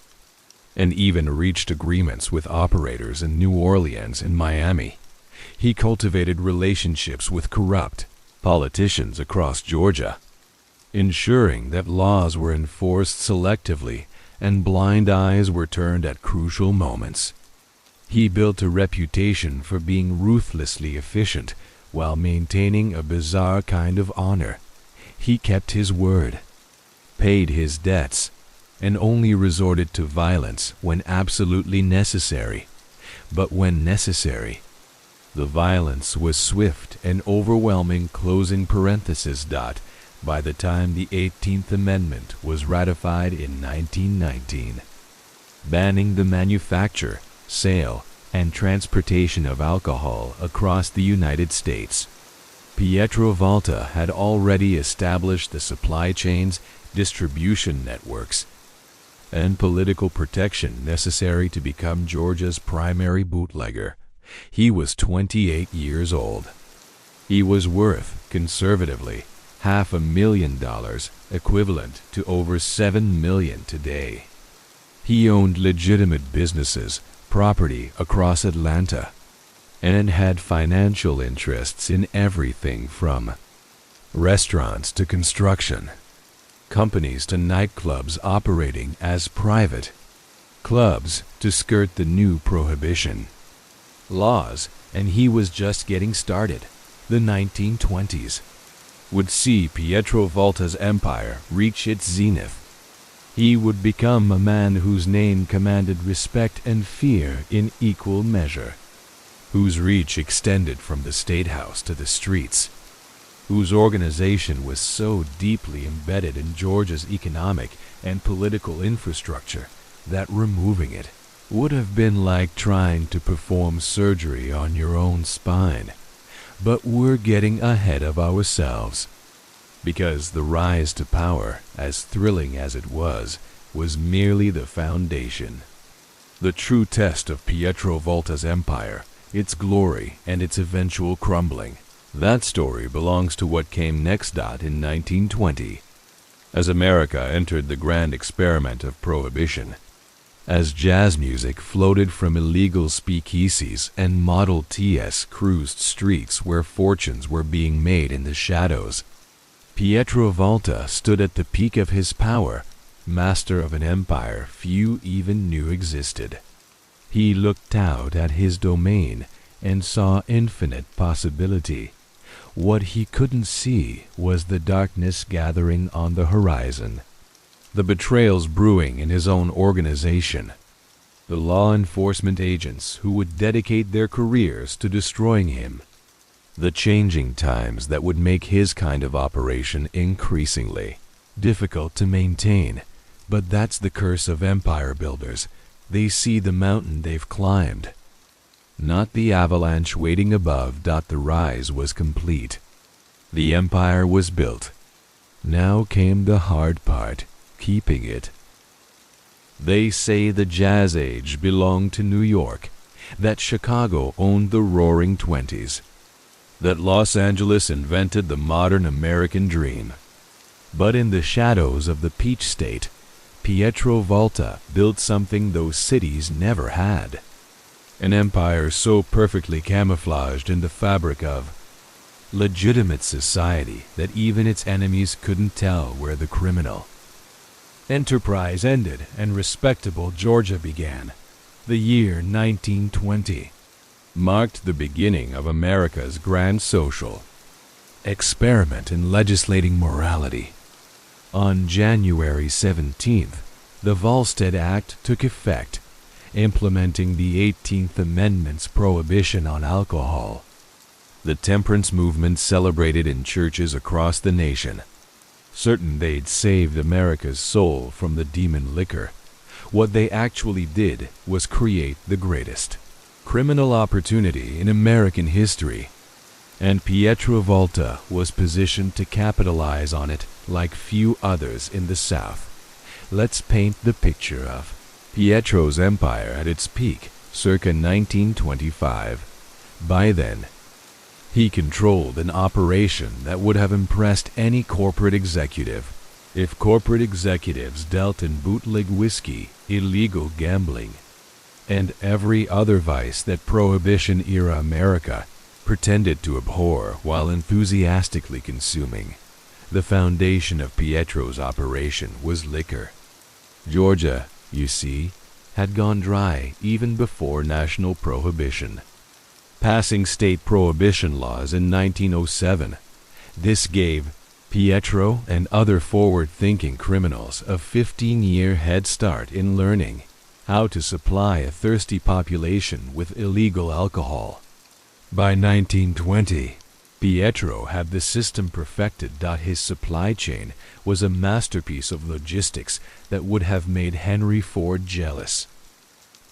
and even reached agreements with operators in New Orleans and Miami. He cultivated relationships with corrupt politicians across Georgia, ensuring that laws were enforced selectively and blind eyes were turned at crucial moments. He built a reputation for being ruthlessly efficient while maintaining a bizarre kind of honor. He kept his word, paid his debts, and only resorted to violence when absolutely necessary. But when necessary, the violence was swift and overwhelming. Closing parenthesis dot. By the time the 18th Amendment was ratified in 1919, banning the manufacture, sale, and transportation of alcohol across the United States, Pietro Volta had already established the supply chains, distribution networks, and political protection necessary to become Georgia's primary bootlegger. He was 28 years old. He was worth, conservatively, $500,000, equivalent to over $7 million today. He owned legitimate businesses, property across Atlanta, and had financial interests in everything from restaurants to construction, companies to nightclubs operating as private clubs to skirt the new prohibition laws, and he was just getting started. The 1920s would see Pietro Volta's empire reach its zenith. He would become a man whose name commanded respect and fear in equal measure, whose reach extended from the State House to the streets, whose organization was so deeply embedded in Georgia's economic and political infrastructure that removing it would have been like trying to perform surgery on your own spine. But we're getting ahead of ourselves, because the rise to power, as thrilling as it was merely the foundation. The true test of Pietro Volta's empire, its glory, and its eventual crumbling, that story belongs to what came next. In 1920, as America entered the grand experiment of Prohibition, as jazz music floated from illegal speakeasies and Model Ts cruised streets where fortunes were being made in the shadows, Pietro Volta stood at the peak of his power, master of an empire few even knew existed. He looked out at his domain and saw infinite possibility. What he couldn't see was the darkness gathering on the horizon, the betrayals brewing in his own organization, the law enforcement agents who would dedicate their careers to destroying him, the changing times that would make his kind of operation increasingly difficult to maintain. But that's the curse of empire builders. They see the mountain they've climbed, not the avalanche waiting above. The rise was complete. The empire was built. Now came the hard part, keeping it. They say the jazz age belonged to New York, that Chicago owned the roaring 20s, that Los Angeles invented the modern American dream. But in the shadows of the Peach State, Pietro Volta built something those cities never had. An empire so perfectly camouflaged in the fabric of legitimate society that even its enemies couldn't tell where the criminal. Enterprise ended and respectable Georgia began. The year 1920 marked the beginning of America's grand social experiment in legislating morality. On January 17th, the Volstead Act took effect, implementing the 18th Amendment's prohibition on alcohol. The temperance movement celebrated in churches across the nation. Certain they'd saved America's soul from the demon liquor, what they actually did was create the greatest criminal opportunity in American history. And Pietro Volta was positioned to capitalize on it like few others in the South. Let's paint the picture of Pietro's empire at its peak, circa 1925. By then, he controlled an operation that would have impressed any corporate executive. If corporate executives dealt in bootleg whiskey, illegal gambling, and every other vice that Prohibition-era America pretended to abhor while enthusiastically consuming, the foundation of Pietro's operation was liquor. Georgia, you see, had gone dry even before national prohibition. Passing state prohibition laws in 1907, this gave Pietro and other forward-thinking criminals a 15-year head start in learning how to supply a thirsty population with illegal alcohol. By 1920, Pietro had the system perfected. His supply chain was a masterpiece of logistics that would have made Henry Ford jealous.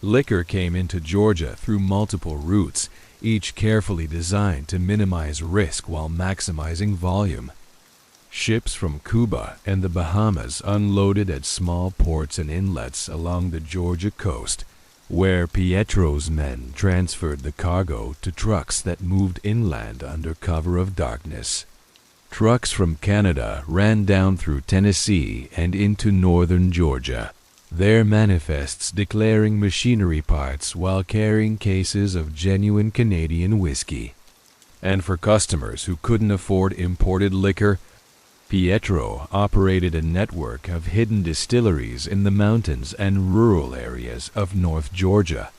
Liquor came into Georgia through multiple routes, each carefully designed to minimize risk while maximizing volume. Ships from Cuba and the Bahamas unloaded at small ports and inlets along the Georgia coast, where Pietro's men transferred the cargo to trucks that moved inland under cover of darkness. Trucks from Canada ran down through Tennessee and into northern Georgia, their manifests declaring machinery parts while carrying cases of genuine Canadian whiskey. And for customers who couldn't afford imported liquor, Pietro operated a network of hidden distilleries in the mountains and rural areas of North Georgia,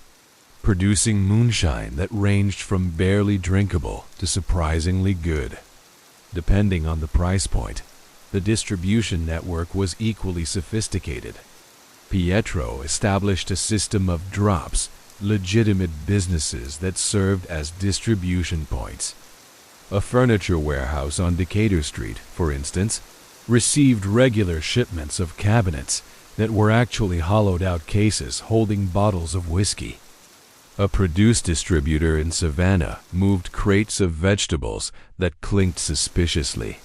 producing moonshine that ranged from barely drinkable to surprisingly good. Depending on the price point, the distribution network was equally sophisticated. Pietro established a system of drops, legitimate businesses that served as distribution points. A furniture warehouse on Decatur Street, for instance, received regular shipments of cabinets that were actually hollowed-out cases holding bottles of whiskey. A produce distributor in Savannah moved crates of vegetables that clinked suspiciously.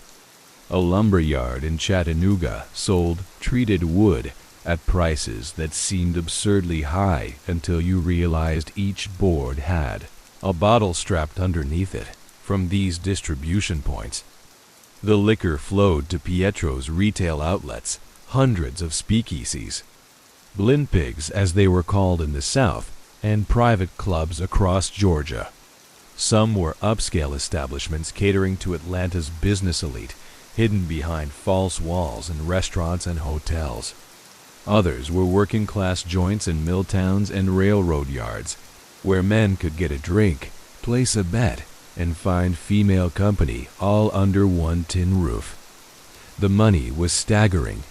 A lumber yard in Chattanooga sold treated wood at prices that seemed absurdly high until you realized each board had a bottle strapped underneath it. From these distribution points, the liquor flowed to Pietro's retail outlets, hundreds of speakeasies, blind pigs as they were called in the South, and private clubs across Georgia. Some were upscale establishments catering to Atlanta's business elite, hidden behind false walls in restaurants and hotels. Others were working-class joints in mill towns and railroad yards, where men could get a drink, place a bet, and find female company all under one tin roof. The money was staggering.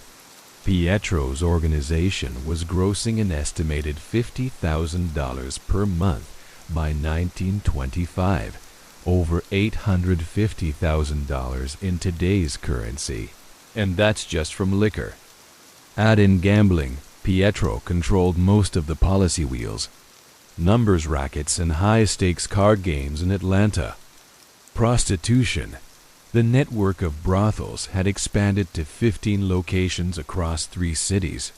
Pietro's organization was grossing an estimated $50,000 per month by 1925, over $850,000 in today's currency. And that's just from liquor. Add in gambling, Pietro controlled most of the policy wheels. Numbers rackets and high-stakes card games in Atlanta. Prostitution. The network of brothels had expanded to 15 locations across 3 cities.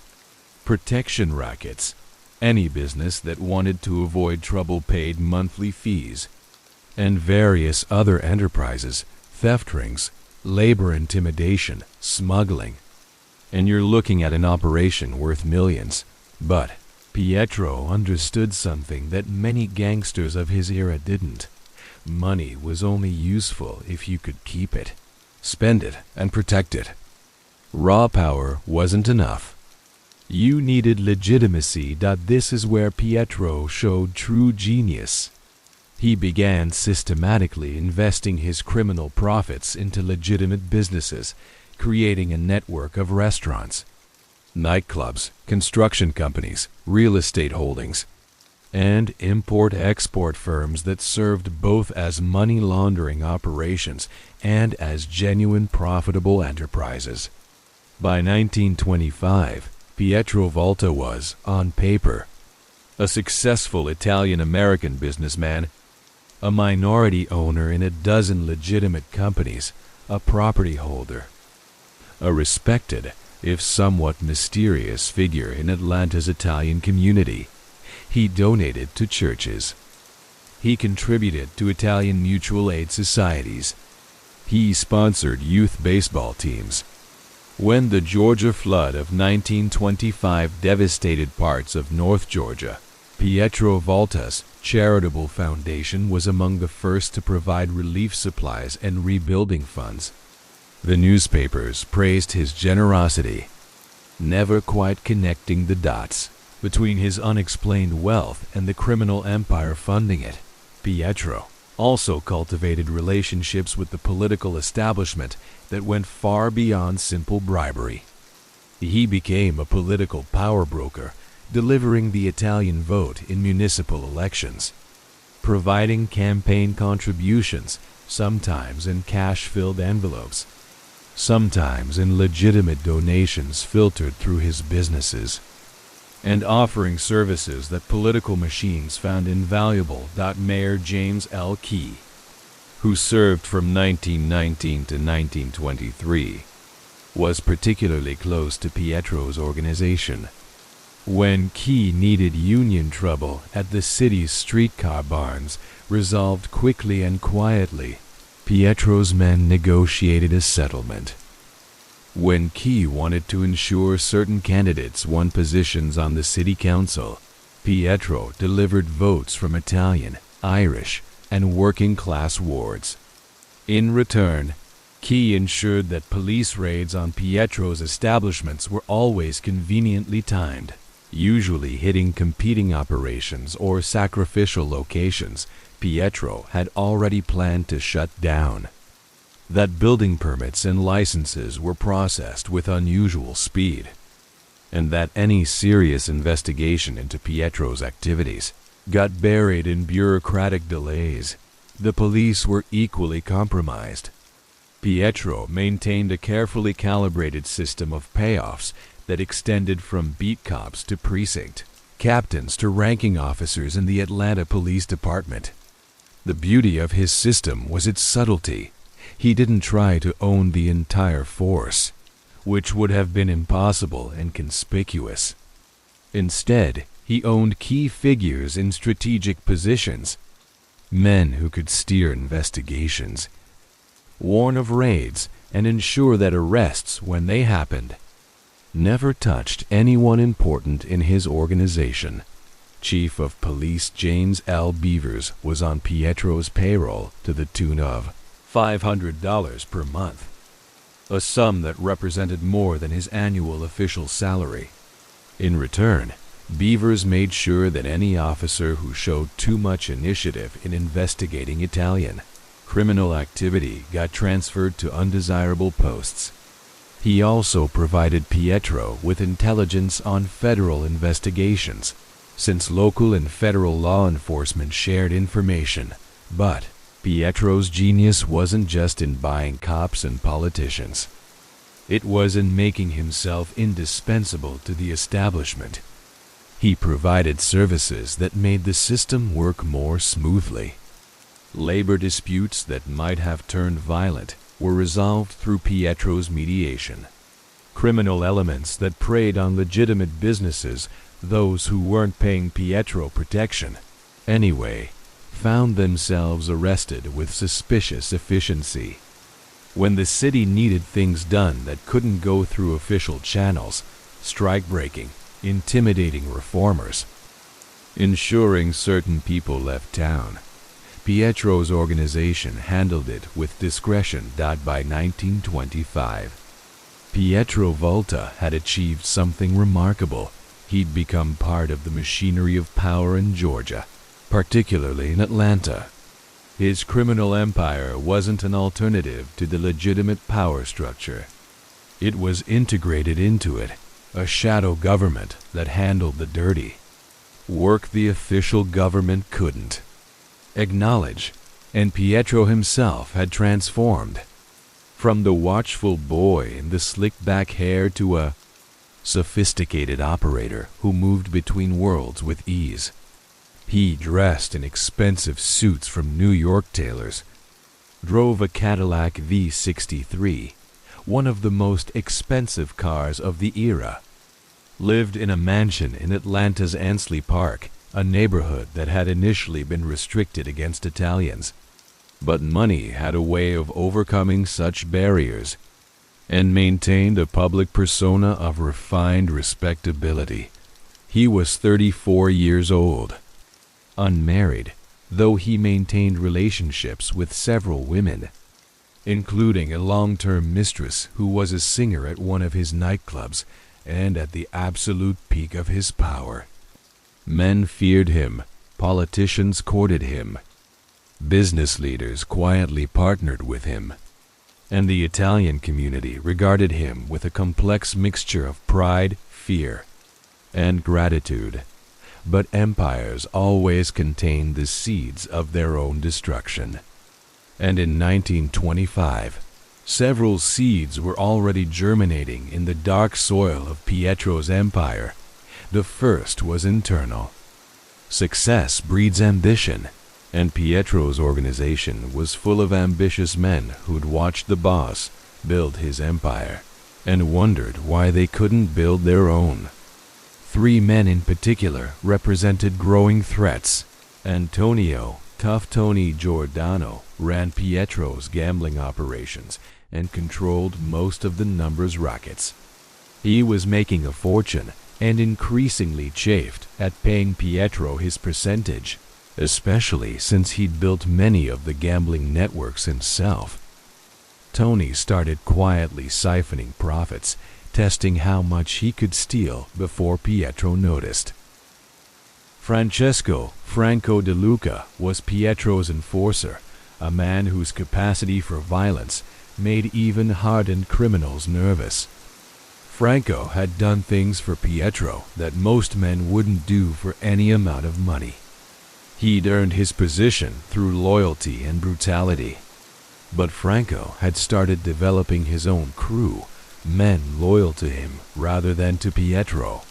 Protection rackets, any business that wanted to avoid trouble paid monthly fees, and various other enterprises, theft rings, labor intimidation, smuggling. And you're looking at an operation worth millions. But Pietro understood something that many gangsters of his era didn't. Money was only useful if you could keep it, spend it, and protect it. Raw power wasn't enough. You needed legitimacy. This is where Pietro showed true genius. He began systematically investing his criminal profits into legitimate businesses, creating a network of restaurants, nightclubs, construction companies, real estate holdings, and import-export firms that served both as money laundering operations and as genuine profitable enterprises. By 1925, Pietro Volta was, on paper, a successful Italian-American businessman, a minority owner in a dozen legitimate companies, a property holder, a respected, if somewhat mysterious figure in Atlanta's Italian community. He donated to churches. He contributed to Italian mutual aid societies. He sponsored youth baseball teams. When the Georgia flood of 1925 devastated parts of North Georgia, Pietro Volta's charitable foundation was among the first to provide relief supplies and rebuilding funds. The newspapers praised his generosity, never quite connecting the dots between his unexplained wealth and the criminal empire funding it. Pietro also cultivated relationships with the political establishment that went far beyond simple bribery. He became a political power broker, delivering the Italian vote in municipal elections, providing campaign contributions, sometimes in cash-filled envelopes, sometimes in legitimate donations filtered through his businesses, and offering services that political machines found invaluable. Mayor James L. Key, who served from 1919 to 1923, was particularly close to Pietro's organization. When Key needed union trouble at the city's streetcar barns resolved quickly and quietly, Pietro's men negotiated a settlement. When Key wanted to ensure certain candidates won positions on the city council, Pietro delivered votes from Italian, Irish, and working-class wards. In return, Key ensured that police raids on Pietro's establishments were always conveniently timed, usually hitting competing operations or sacrificial locations Pietro had already planned to shut down. That building permits and licenses were processed with unusual speed, and that any serious investigation into Pietro's activities got buried in bureaucratic delays. The police were equally compromised. Pietro maintained a carefully calibrated system of payoffs that extended from beat cops to precinct captains to ranking officers in the Atlanta Police Department. The beauty of his system was its subtlety. He didn't try to own the entire force, which would have been impossible and conspicuous. Instead, he owned key figures in strategic positions, men who could steer investigations, warn of raids, and ensure that arrests, when they happened, never touched anyone important in his organization. Chief of Police James L. Beavers was on Pietro's payroll to the tune of $500 per month, a sum that represented more than his annual official salary. In return, Beavers made sure that any officer who showed too much initiative in investigating Italian criminal activity got transferred to undesirable posts. He also provided Pietro with intelligence on federal investigations, since local and federal law enforcement shared information. But Pietro's genius wasn't just in buying cops and politicians. It was in making himself indispensable to the establishment. He provided services that made the system work more smoothly. Labor disputes that might have turned violent were resolved through Pietro's mediation. Criminal elements that preyed on legitimate businesses, those who weren't paying Pietro protection anyway, found themselves arrested with suspicious efficiency. When the city needed things done that couldn't go through official channels, strike-breaking, intimidating reformers, ensuring certain people left town, Pietro's organization handled it with discretion. By 1925, Pietro Volta had achieved something remarkable. He'd become part of the machinery of power in Georgia, particularly in Atlanta. His criminal empire wasn't an alternative to the legitimate power structure. It was integrated into it, a shadow government that handled the dirty work the official government couldn't acknowledge, and Pietro himself had transformed from the watchful boy in the slick-back hair to a sophisticated operator who moved between worlds with ease. He dressed in expensive suits from New York tailors, drove a Cadillac V63, one of the most expensive cars of the era, lived in a mansion in Atlanta's Ansley Park, a neighborhood that had initially been restricted against Italians. But money had a way of overcoming such barriers, and maintained a public persona of refined respectability. He was 34 years old, unmarried, though he maintained relationships with several women, including a long-term mistress who was a singer at one of his nightclubs and at the absolute peak of his power. Men feared him, politicians courted him, business leaders quietly partnered with him, and the Italian community regarded him with a complex mixture of pride, fear, and gratitude. But empires always contained the seeds of their own destruction. And in 1925, several seeds were already germinating in the dark soil of Pietro's empire. The first was internal. Success breeds ambition, and Pietro's organization was full of ambitious men who'd watched the boss build his empire and wondered why they couldn't build their own. 3 men in particular represented growing threats. Antonio "Tough Tony" Giordano ran Pietro's gambling operations and controlled most of the numbers rackets. He was making a fortune and increasingly chafed at paying Pietro his percentage, especially since he'd built many of the gambling networks himself. Tony started quietly siphoning profits, testing how much he could steal before Pietro noticed. Francesco "Franco De Luca" was Pietro's enforcer, a man whose capacity for violence made even hardened criminals nervous. Franco had done things for Pietro that most men wouldn't do for any amount of money. He'd earned his position through loyalty and brutality. But Franco had started developing his own crew, men loyal to him rather than to Pietro,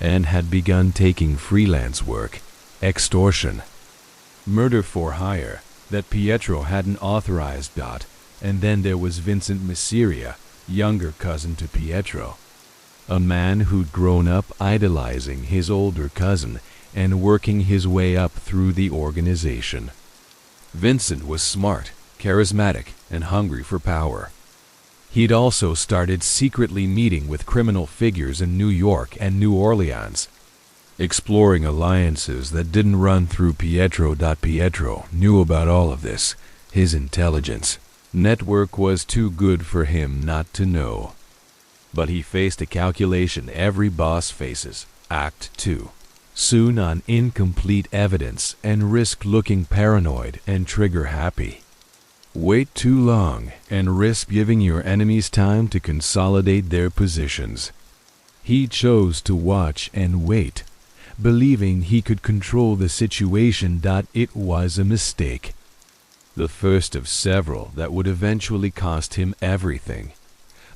and had begun taking freelance work, extortion, murder for hire that Pietro hadn't authorized. And then there was Vincent Miseria, younger cousin to Pietro, a man who'd grown up idolizing his older cousin and working his way up through the organization. Vincent was smart, charismatic, and hungry for power. He'd also started secretly meeting with criminal figures in New York and New Orleans, exploring alliances that didn't run through Pietro. Pietro knew about all of this. His intelligence network was too good for him not to know. But he faced a calculation every boss faces, Act 2. Soon on incomplete evidence and risk looking paranoid and trigger-happy. Wait too long and risk giving your enemies time to consolidate their positions. He chose to watch and wait, believing he could control the situation. It was a mistake. The first of several that would eventually cost him everything.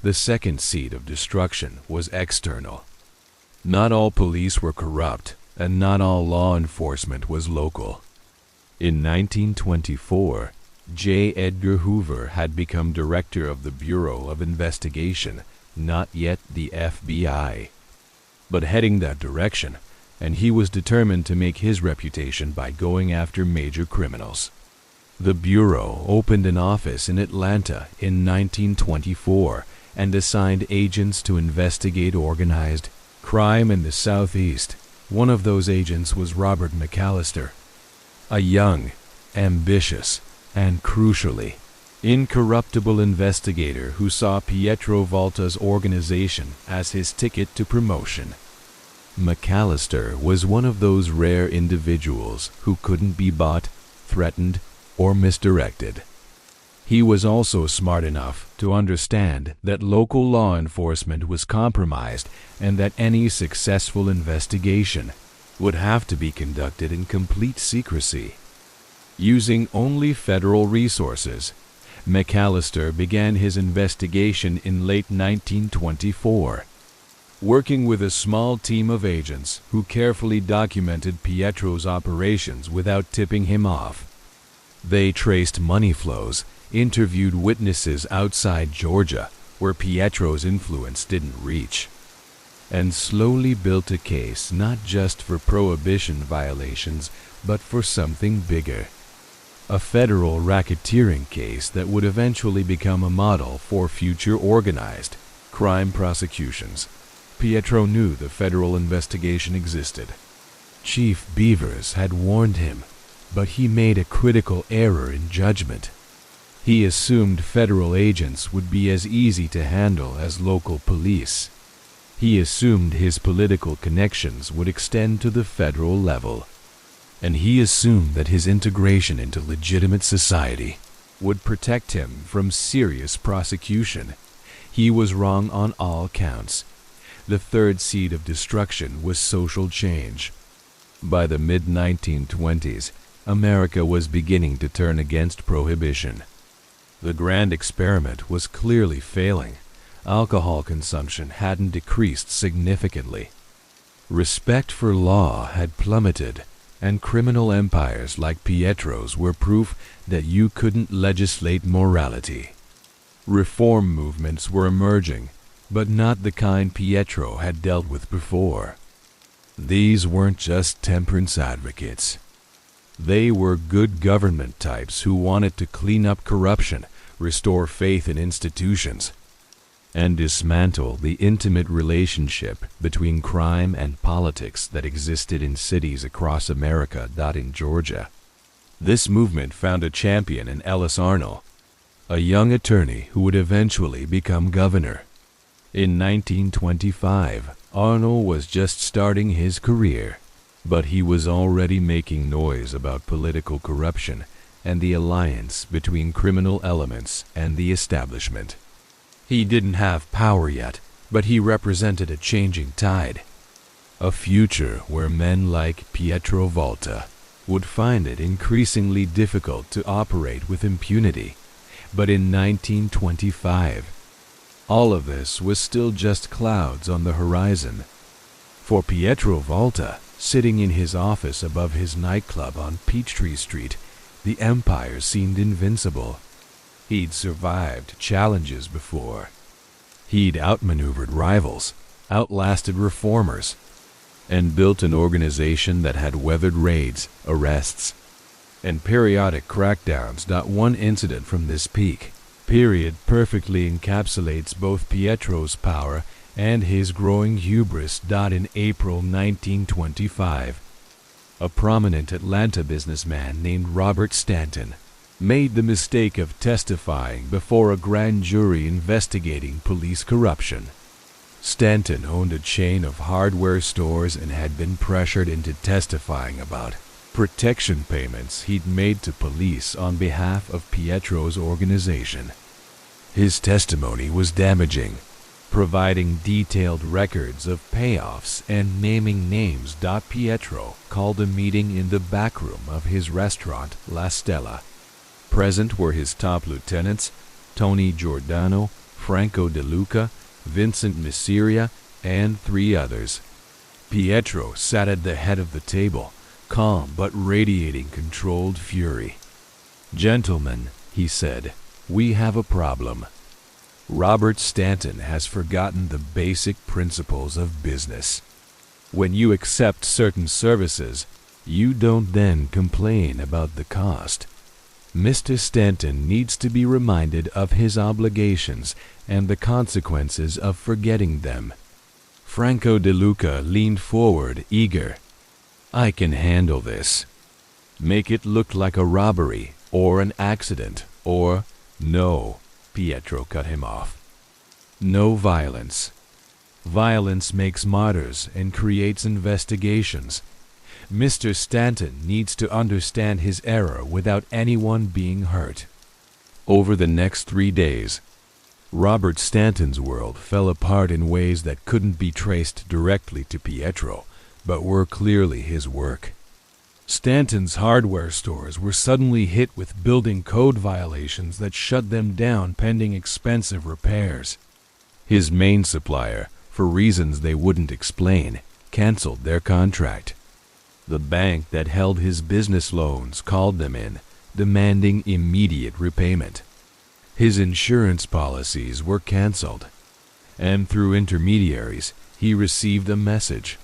The second seed of destruction was external. Not all police were corrupt, and not all law enforcement was local. In 1924, J. Edgar Hoover had become director of the Bureau of Investigation, not yet the FBI, but heading that direction, and he was determined to make his reputation by going after major criminals. The Bureau opened an office in Atlanta in 1924 and assigned agents to investigate organized crime in the Southeast. One of those agents was Robert McAllister, a young, ambitious, and crucially, incorruptible investigator who saw Pietro Volta's organization as his ticket to promotion. McAllister was one of those rare individuals who couldn't be bought, threatened, or misdirected. He was also smart enough to understand that local law enforcement was compromised and that any successful investigation would have to be conducted in complete secrecy. Using only federal resources, McAllister began his investigation in late 1924, working with a small team of agents who carefully documented Pietro's operations without tipping him off. They traced money flows, interviewed witnesses outside Georgia where Pietro's influence didn't reach, and slowly built a case not just for prohibition violations but for something bigger. A federal racketeering case that would eventually become a model for future organized crime prosecutions. Pietro knew the federal investigation existed. Chief Beavers had warned him, but he made a critical error in judgment. He assumed federal agents would be as easy to handle as local police. He assumed his political connections would extend to the federal level. And he assumed that his integration into legitimate society would protect him from serious prosecution. He was wrong on all counts. The third seed of destruction was social change. By the mid-1920s, America was beginning to turn against prohibition. The grand experiment was clearly failing. Alcohol consumption hadn't decreased significantly. Respect for law had plummeted, and criminal empires like Pietro's were proof that you couldn't legislate morality. Reform movements were emerging, but not the kind Pietro had dealt with before. These weren't just temperance advocates. They were good government types who wanted to clean up corruption, restore faith in institutions, and dismantle the intimate relationship between crime and politics that existed in cities across America, not in Georgia. This movement found a champion in Ellis Arnold, a young attorney who would eventually become governor. In 1925, Arnold was just starting his career, but he was already making noise about political corruption and the alliance between criminal elements and the establishment. He didn't have power yet, but he represented a changing tide, a future where men like Pietro Volta would find it increasingly difficult to operate with impunity. But in 1925, all of this was still just clouds on the horizon. For Pietro Volta, sitting in his office above his nightclub on Peachtree Street, the empire seemed invincible. He'd survived challenges before. He'd outmaneuvered rivals, outlasted reformers, and built an organization that had weathered raids, arrests, and periodic crackdowns. Not one incident from this peak period perfectly encapsulates both Pietro's power and his growing hubris. In April 1925, a prominent Atlanta businessman named Robert Stanton made the mistake of testifying before a grand jury investigating police corruption. Stanton owned a chain of hardware stores and had been pressured into testifying about protection payments he'd made to police on behalf of Pietro's organization. His testimony was damaging, providing detailed records of payoffs and naming names. Pietro called a meeting in the back room of his restaurant, La Stella. Present were his top lieutenants, Tony Giordano, Franco De Luca, Vincent Miseria, and 3 others. Pietro sat at the head of the table, calm but radiating controlled fury. "Gentlemen," he said, "we have a problem. Robert Stanton has forgotten the basic principles of business. When you accept certain services, you don't then complain about the cost. Mr. Stanton needs to be reminded of his obligations and the consequences of forgetting them." Franco De Luca leaned forward, eager. "I can handle this. Make it look like a robbery or an accident or—" "No," Pietro cut him off. "No violence. Violence makes martyrs and creates investigations. Mr. Stanton needs to understand his error without anyone being hurt." Over the next 3 days, Robert Stanton's world fell apart in ways that couldn't be traced directly to Pietro, but were clearly his work. Stanton's hardware stores were suddenly hit with building code violations that shut them down pending expensive repairs. His main supplier, for reasons they wouldn't explain, canceled their contract. The bank that held his business loans called them in, demanding immediate repayment. His insurance policies were canceled, and through intermediaries, he received a message: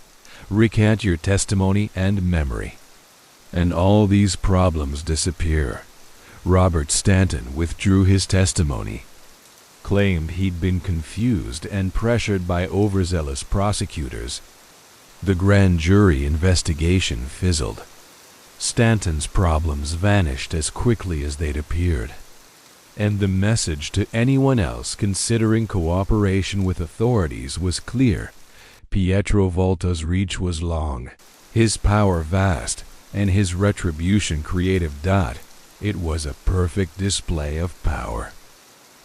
"Recant your testimony and memory." And all these problems disappear. Robert Stanton withdrew his testimony, claimed he'd been confused and pressured by overzealous prosecutors. The grand jury investigation fizzled. Stanton's problems vanished as quickly as they'd appeared. And the message to anyone else considering cooperation with authorities was clear. Pietro Volta's reach was long, his power vast, and his retribution creative. It was a perfect display of power.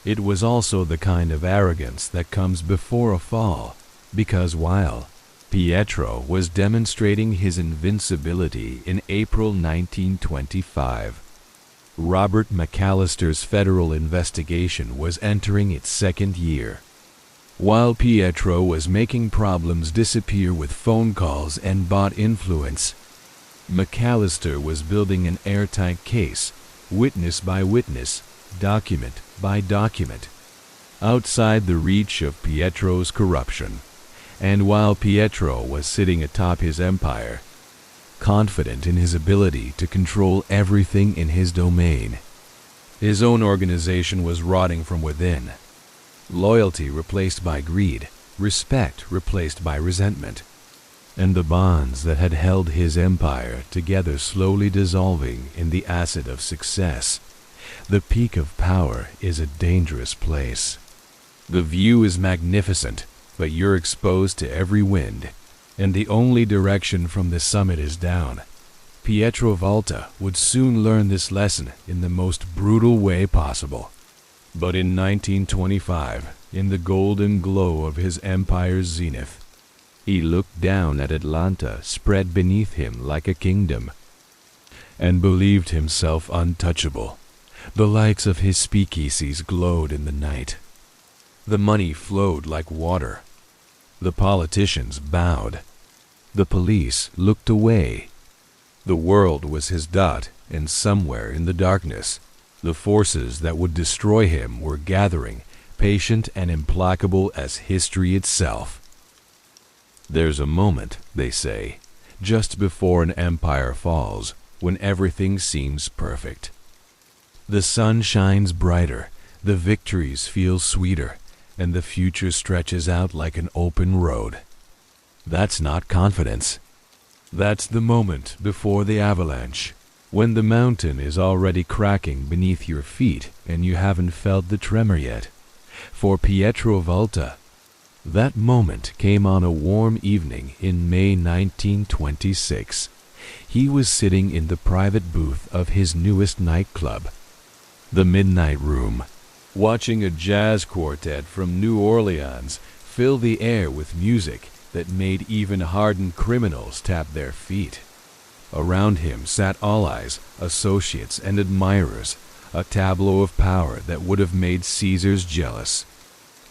It was also the kind of arrogance that comes before a fall, because while Pietro was demonstrating his invincibility in April 1925, Robert McAllister's federal investigation was entering its second year. While Pietro was making problems disappear with phone calls and bought influence, McAllister was building an airtight case, witness by witness, document by document, outside the reach of Pietro's corruption. And while Pietro was sitting atop his empire, confident in his ability to control everything in his domain, his own organization was rotting from within. Loyalty replaced by greed, respect replaced by resentment, and the bonds that had held his empire together slowly dissolving in the acid of success. The peak of power is a dangerous place. The view is magnificent, but you're exposed to every wind, and the only direction from the summit is down. Pietro Volta would soon learn this lesson in the most brutal way possible. But in 1925, in the golden glow of his empire's zenith, he looked down at Atlanta spread beneath him like a kingdom, and believed himself untouchable. The lights of his speakeasies glowed in the night. The money flowed like water. The politicians bowed. The police looked away. The world was his dot, and somewhere in the darkness, the forces that would destroy him were gathering, patient and implacable as history itself. There's a moment, they say, just before an empire falls, when everything seems perfect. The sun shines brighter, the victories feel sweeter, and the future stretches out like an open road. That's not confidence. That's the moment before the avalanche, when the mountain is already cracking beneath your feet and you haven't felt the tremor yet. For Pietro Volta, that moment came on a warm evening in May 1926. He was sitting in the private booth of his newest nightclub, the Midnight Room, watching a jazz quartet from New Orleans fill the air with music that made even hardened criminals tap their feet. Around him sat allies, associates, and admirers, a tableau of power that would have made Caesars jealous.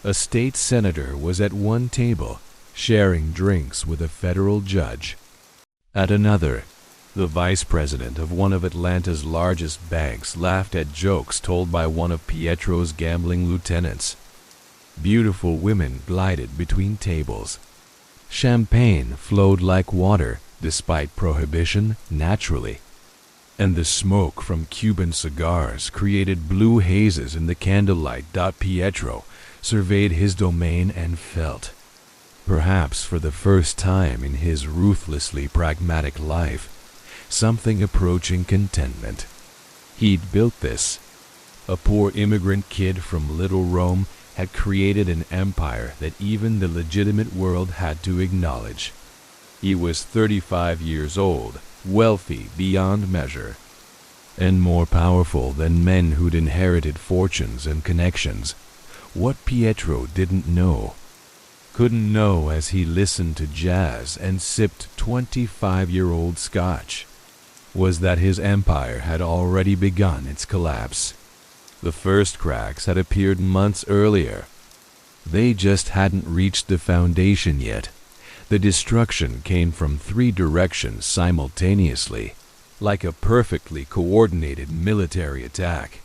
A state senator was at one table, sharing drinks with a federal judge. At another, The vice president of one of Atlanta's largest banks laughed at jokes told by one of Pietro's gambling lieutenants. Beautiful women glided between tables. Champagne flowed like water, despite prohibition, naturally. And the smoke from Cuban cigars created blue hazes in the candlelight. Pietro surveyed his domain and felt, perhaps for the first time in his ruthlessly pragmatic life, something approaching contentment. He'd built this. A poor immigrant kid from Little Rome had created an empire that even the legitimate world had to acknowledge. He was 35 years old, wealthy beyond measure, and more powerful than men who'd inherited fortunes and connections. What Pietro couldn't know as he listened to jazz and sipped 25-year-old scotch, was that his empire had already begun its collapse. The first cracks had appeared months earlier. They just hadn't reached the foundation yet. The destruction came from 3 directions simultaneously, like a perfectly coordinated military attack.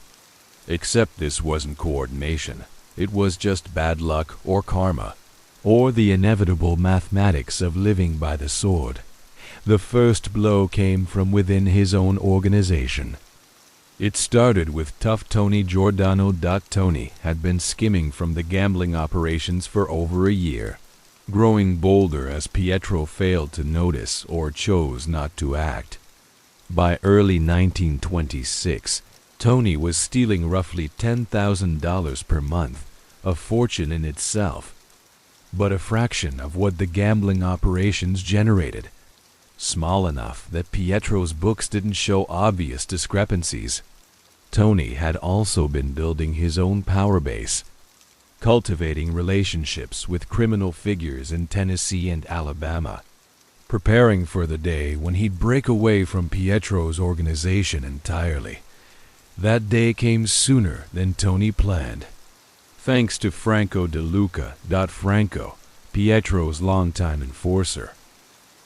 Except this wasn't coordination. It was just bad luck or karma, or the inevitable mathematics of living by the sword. The first blow came from within his own organization. It started with tough Tony Giordano. Tony had been skimming from the gambling operations for over a year, growing bolder as Pietro failed to notice or chose not to act. By early 1926, Tony was stealing roughly $10,000 per month, a fortune in itself, but a fraction of what the gambling operations generated. Small enough that Pietro's books didn't show obvious discrepancies. Tony had also been building his own power base, cultivating relationships with criminal figures in Tennessee and Alabama, preparing for the day when he'd break away from Pietro's organization entirely. That day came sooner than Tony planned. Thanks to Franco De Luca. Franco, Pietro's longtime enforcer,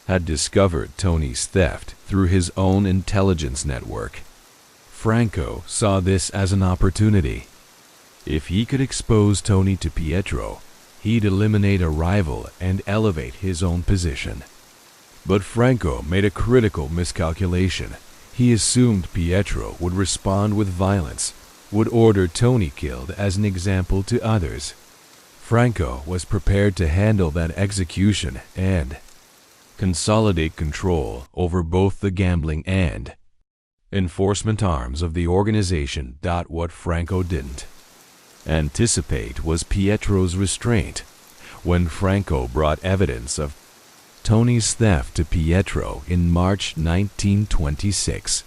had discovered Tony's theft through his own intelligence network. Franco saw this as an opportunity. If he could expose Tony to Pietro, he'd eliminate a rival and elevate his own position. But Franco made a critical miscalculation. He assumed Pietro would respond with violence, would order Tony killed as an example to others. Franco was prepared to handle that execution and consolidate control over both the gambling and enforcement arms of the organization. What Franco didn't anticipate was Pietro's restraint. When Franco brought evidence of Tony's theft to Pietro in March 1926,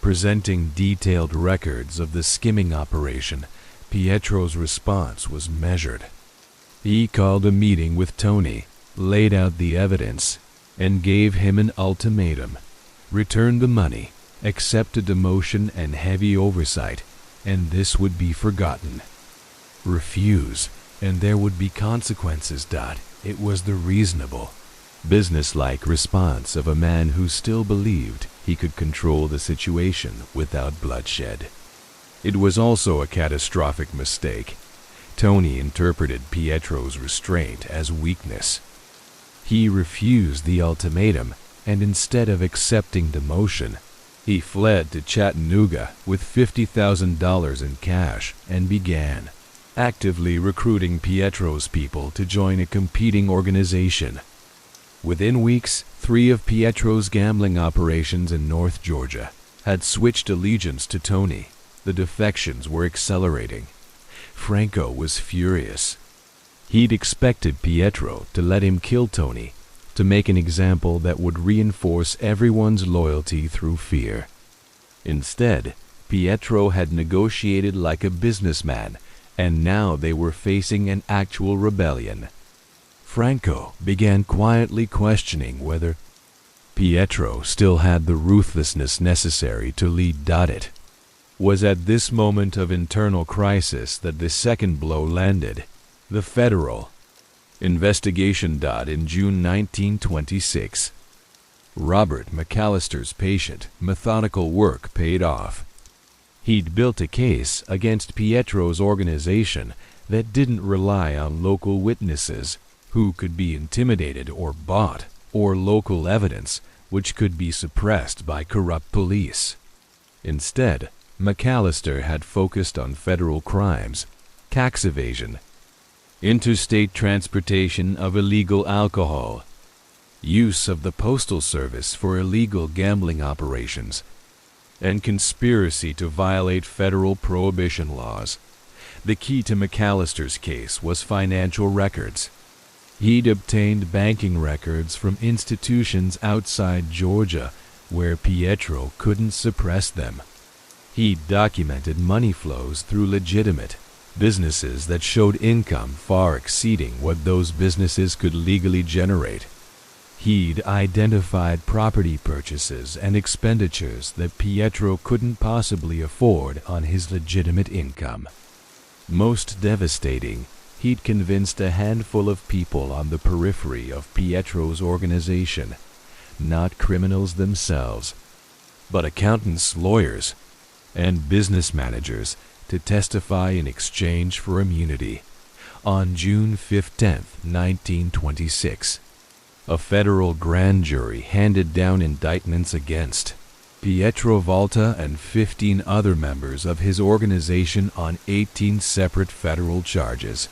presenting detailed records of the skimming operation, Pietro's response was measured. He called a meeting with Tony, laid out the evidence, and gave him an ultimatum: return the money, accept a demotion and heavy oversight, and this would be forgotten. Refuse, and there would be consequences. It was the reasonable, businesslike response of a man who still believed he could control the situation without bloodshed. It was also a catastrophic mistake. Tony interpreted Pietro's restraint as weakness. He refused the ultimatum, and instead of accepting demotion, he fled to Chattanooga with $50,000 in cash and began actively recruiting Pietro's people to join a competing organization. Within weeks, 3 of Pietro's gambling operations in North Georgia had switched allegiance to Tony. The defections were accelerating. Franco was furious. He'd expected Pietro to let him kill Tony, to make an example that would reinforce everyone's loyalty through fear. Instead, Pietro had negotiated like a businessman, and now they were facing an actual rebellion. Franco began quietly questioning whether Pietro still had the ruthlessness necessary to lead. It was at this moment of internal crisis that the second blow landed: the federal investigation. In June 1926, Robert McAllister's patient, methodical work paid off. He'd built a case against Pietro's organization that didn't rely on local witnesses who could be intimidated or bought, or local evidence which could be suppressed by corrupt police. Instead, McAllister had focused on federal crimes, tax evasion, interstate transportation of illegal alcohol, use of the Postal Service for illegal gambling operations, and conspiracy to violate federal prohibition laws. The key to McAllister's case was financial records. He'd obtained banking records from institutions outside Georgia where Pietro couldn't suppress them. He'd documented money flows through legitimate businesses that showed income far exceeding what those businesses could legally generate. He'd identified property purchases and expenditures that Pietro couldn't possibly afford on his legitimate income. Most devastating, he'd convinced a handful of people on the periphery of Pietro's organization, not criminals themselves, but accountants, lawyers, and business managers, to testify in exchange for immunity. On June 15, 1926, a federal grand jury handed down indictments against Pietro Volta and 15 other members of his organization on 18 separate federal charges.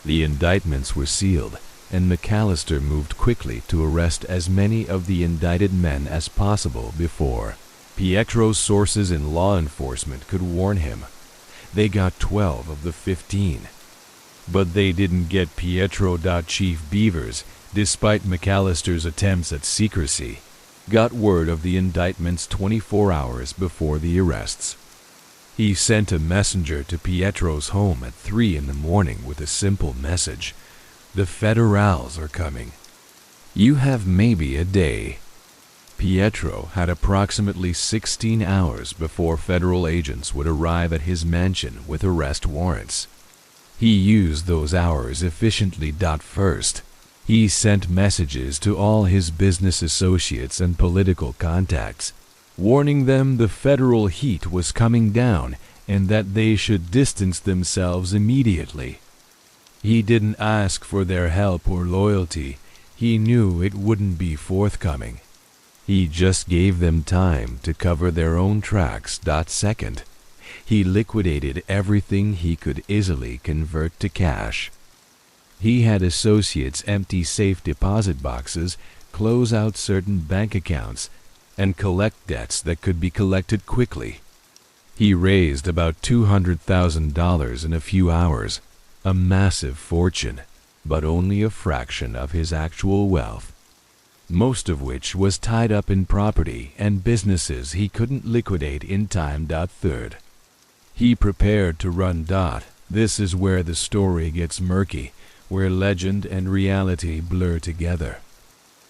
The indictments were sealed, and McAllister moved quickly to arrest as many of the indicted men as possible before Pietro's sources in law enforcement could warn him. They got 12 of the 15. But they didn't get Pietro. Chief Beavers, despite McAllister's attempts at secrecy, got word of the indictments 24 hours before the arrests. He sent a messenger to Pietro's home at 3 in the morning with a simple message: "The federals are coming. You have maybe a day." Pietro had approximately 16 hours before federal agents would arrive at his mansion with arrest warrants. He used those hours efficiently. First, he sent messages to all his business associates and political contacts, warning them the federal heat was coming down and that they should distance themselves immediately. He didn't ask for their help or loyalty. He knew it wouldn't be forthcoming. He just gave them time to cover their own tracks. Second, he liquidated everything he could easily convert to cash. He had associates empty safe deposit boxes, close out certain bank accounts, and collect debts that could be collected quickly. He raised about $200,000 in a few hours, a massive fortune, but only a fraction of his actual wealth, most of which was tied up in property and businesses he couldn't liquidate in time. Third, he prepared to run. This is where the story gets murky, where legend and reality blur together.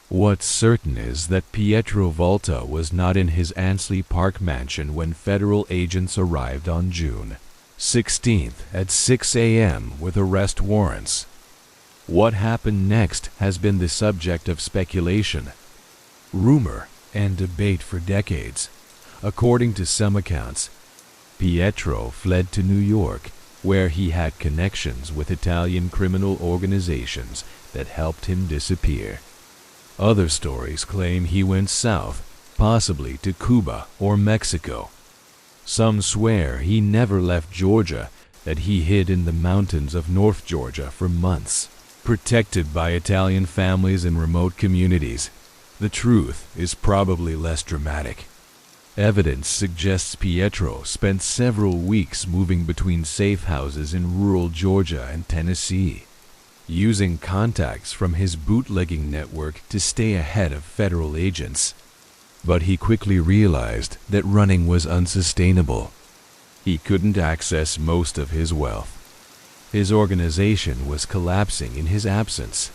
What's certain is that Pietro Volta was not in his Ansley Park mansion when federal agents arrived on June 16th at 6 a.m. with arrest warrants. What happened next has been the subject of speculation, rumor, and debate for decades. According to some accounts, Pietro fled to New York, where he had connections with Italian criminal organizations that helped him disappear. Other stories claim he went south, possibly to Cuba or Mexico. Some swear he never left Georgia, that he hid in the mountains of North Georgia for months, protected by Italian families in remote communities. The truth is probably less dramatic. Evidence suggests Pietro spent several weeks moving between safe houses in rural Georgia and Tennessee, using contacts from his bootlegging network to stay ahead of federal agents. But he quickly realized that running was unsustainable. He couldn't access most of his wealth. His organization was collapsing in his absence,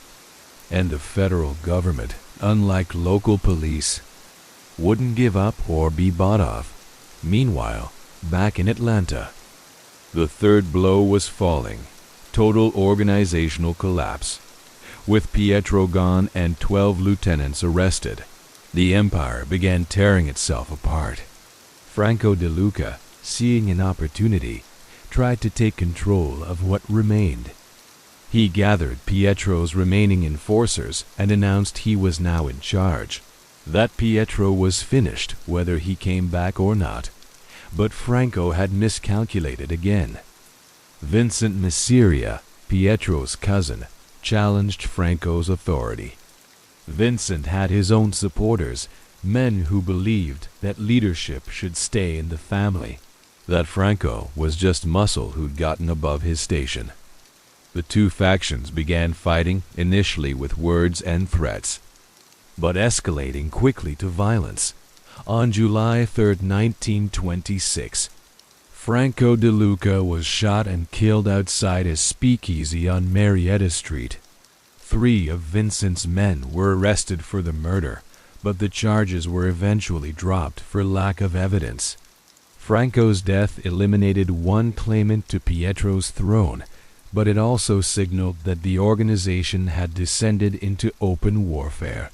and the federal government, unlike local police, wouldn't give up or be bought off. Meanwhile, back in Atlanta, the third blow was falling: total organizational collapse. With Pietro gone and 12 lieutenants arrested, The empire began tearing itself apart. Franco De Luca, seeing an opportunity, tried to take control of what remained. He gathered Pietro's remaining enforcers and announced he was now in charge. That Pietro was finished whether he came back or not. But Franco had miscalculated again. Vincent Masiria, Pietro's cousin, challenged Franco's authority. Vincent had his own supporters, men who believed that leadership should stay in the family, that Franco was just muscle who'd gotten above his station. The two factions began fighting, initially with words and threats, but escalating quickly to violence. On July 3, 1926, Franco De Luca was shot and killed outside a speakeasy on Marietta Street. 3 of Vincent's men were arrested for the murder, but the charges were eventually dropped for lack of evidence. Franco's death eliminated one claimant to Pietro's throne, but it also signaled that the organization had descended into open warfare.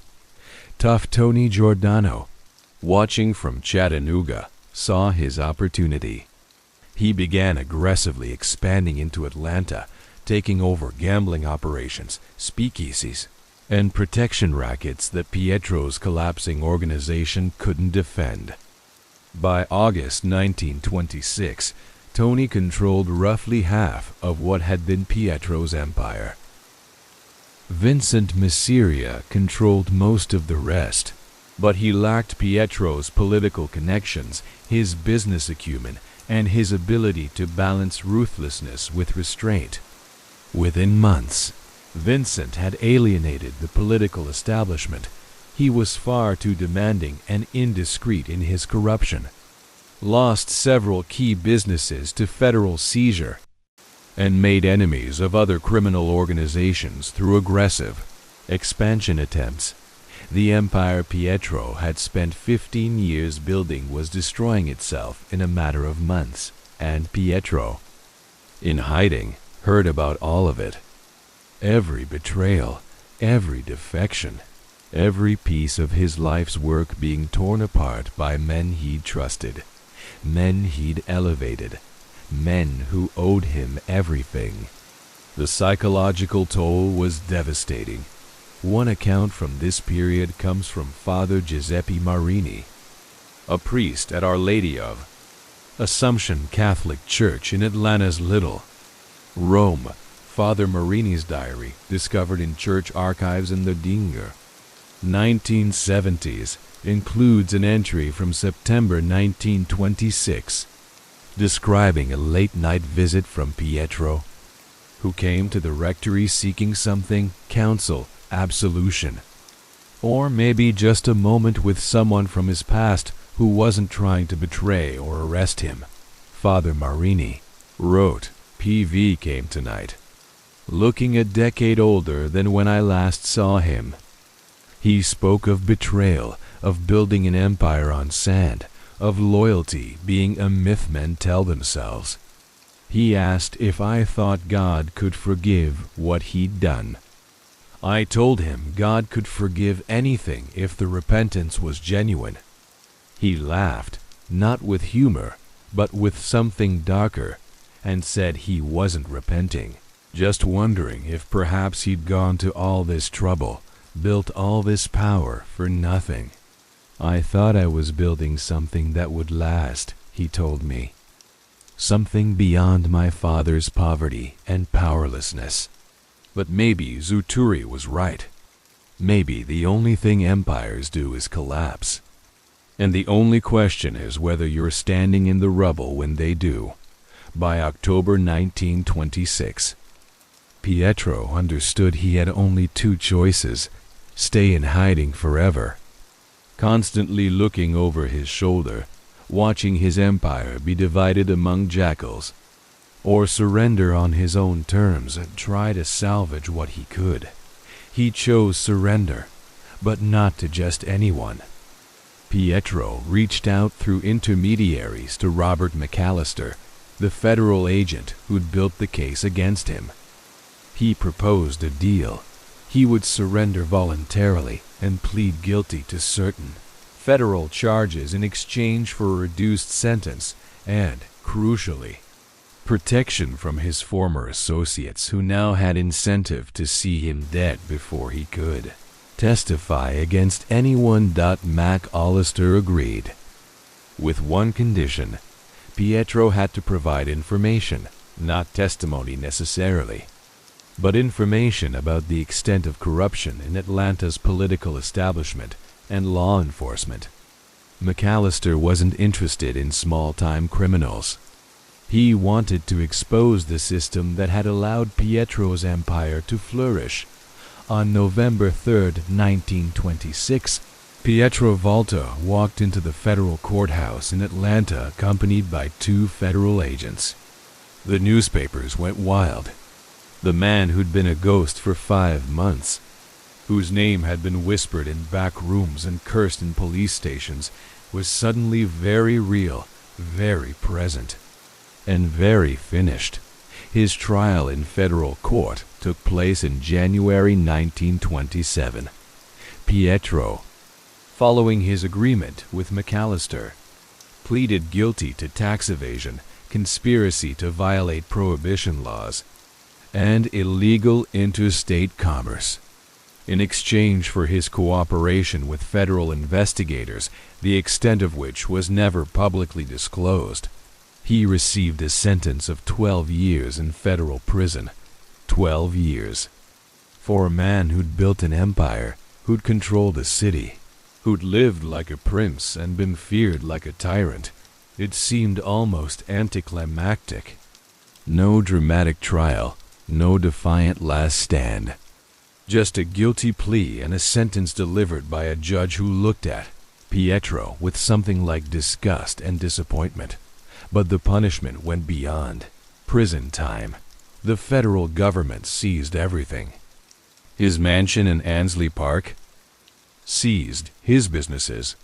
Tough Tony Giordano, watching from Chattanooga, saw his opportunity. He began aggressively expanding into Atlanta, taking over gambling operations, speakeasies, and protection rackets that Pietro's collapsing organization couldn't defend. By August 1926, Tony controlled roughly half of what had been Pietro's empire. Vincent Masiria controlled most of the rest, but he lacked Pietro's political connections, his business acumen, and his ability to balance ruthlessness with restraint. Within months, Vincent had alienated the political establishment. He was far too demanding and indiscreet in his corruption, lost several key businesses to federal seizure, and made enemies of other criminal organizations through aggressive expansion attempts. The empire Pietro had spent 15 years building was destroying itself in a matter of months, and Pietro, in hiding, heard about all of it. Every betrayal, every defection, every piece of his life's work being torn apart by men he'd trusted, men he'd elevated, men who owed him everything. The psychological toll was devastating. One account from this period comes from Father Giuseppe Marini, a priest at Our Lady of Assumption Catholic Church in Atlanta's Little, Rome. Father Marini's diary, discovered in church archives in the Dinger, 1970s, includes an entry from September 1926, describing a late-night visit from Pietro, who came to the rectory seeking something, counsel, absolution, or maybe just a moment with someone from his past who wasn't trying to betray or arrest him. Father Marini wrote, "PV came tonight, looking a decade older than when I last saw him. He spoke of betrayal, of building an empire on sand, of loyalty being a myth men tell themselves. He asked if I thought God could forgive what he'd done. I told him God could forgive anything if the repentance was genuine. He laughed, not with humor, but with something darker, and said he wasn't repenting, just wondering if perhaps he'd gone to all this trouble, built all this power for nothing. I thought I was building something that would last," he told me. "Something beyond my father's poverty and powerlessness." But maybe Zuturi was right. Maybe the only thing empires do is collapse. And the only question is whether you're standing in the rubble when they do. By October 1926, Pietro understood he had only two choices: stay in hiding forever, constantly looking over his shoulder, watching his empire be divided among jackals, or surrender on his own terms and try to salvage what he could. He chose surrender, but not to just anyone. Pietro reached out through intermediaries to Robert McAllister, the federal agent who'd built the case against him. He proposed a deal. he would surrender voluntarily and plead guilty to certain federal charges in exchange for a reduced sentence and, crucially, protection from his former associates who now had incentive to see him dead before he could testify against anyone. McAllister agreed. With one condition: Pietro had to provide information, not testimony necessarily, but information about the extent of corruption in Atlanta's political establishment and law enforcement. McAllister wasn't interested in small-time criminals. He wanted to expose the system that had allowed Pietro's empire to flourish. On November 3, 1926, Pietro Volta walked into the federal courthouse in Atlanta accompanied by 2 federal agents. The newspapers went wild. The man who'd been a ghost for 5 months, whose name had been whispered in back rooms and cursed in police stations, was suddenly very real, very present, and very finished. His trial in federal court took place in January 1927. Pietro, following his agreement with McAllister, pleaded guilty to tax evasion, conspiracy to violate prohibition laws, and illegal interstate commerce. In exchange for his cooperation with federal investigators, the extent of which was never publicly disclosed, he received a sentence of 12 years in federal prison. 12 years. For a man who'd built an empire, who'd controlled a city, who'd lived like a prince and been feared like a tyrant, it seemed almost anticlimactic. No dramatic trial, no defiant last stand. Just a guilty plea and a sentence delivered by a judge who looked at Pietro with something like disgust and disappointment. But the punishment went beyond prison time. The federal government seized everything. His mansion in Ansley Park? Seized. His businesses?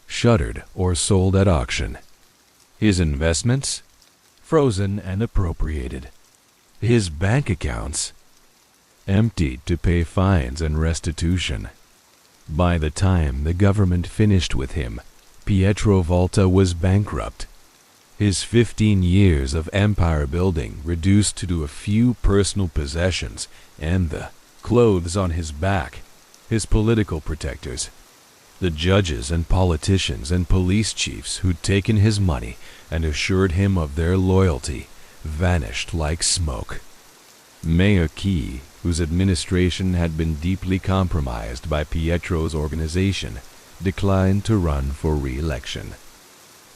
Shuttered or sold at auction. His investments? Frozen and appropriated. His bank accounts? Emptied to pay fines and restitution. By the time the government finished with him, Pietro Volta was bankrupt. His 15 years of empire building reduced to a few personal possessions and the clothes on his back, his political protectors, the judges and politicians and police chiefs who'd taken his money and assured him of their loyalty, vanished like smoke. Mayor Key, whose administration had been deeply compromised by Pietro's organization, declined to run for re-election.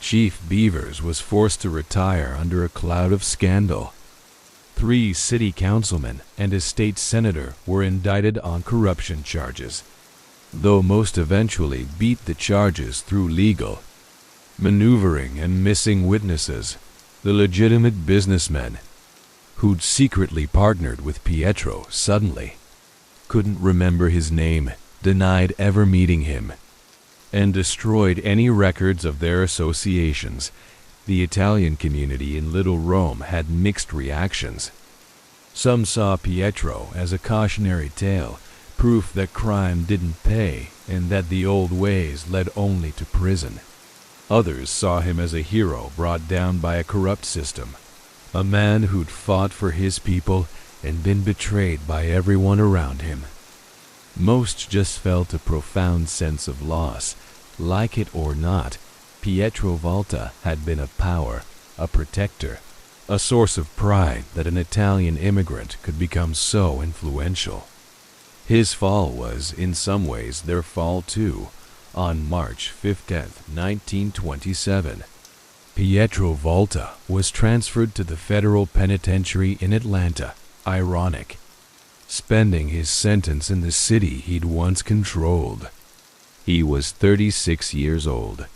Chief Beavers was forced to retire under a cloud of scandal. 3 city councilmen and a state senator were indicted on corruption charges, though most eventually beat the charges through legal maneuvering and missing witnesses. The legitimate businessmen who'd secretly partnered with Pietro suddenly couldn't remember his name, denied ever meeting him, and destroyed any records of their associations. The Italian community in Little Rome had mixed reactions. Some saw Pietro as a cautionary tale, proof that crime didn't pay and that the old ways led only to prison. Others saw him as a hero brought down by a corrupt system, a man who'd fought for his people and been betrayed by everyone around him. Most just felt a profound sense of loss. Like it or not, Pietro Volta had been a power, a protector, a source of pride that an Italian immigrant could become so influential. His fall was, in some ways, their fall too. On March 15, 1927, Pietro Volta was transferred to the federal penitentiary in Atlanta. Ironic. Spending his sentence in the city he'd once controlled. He was 36 years old.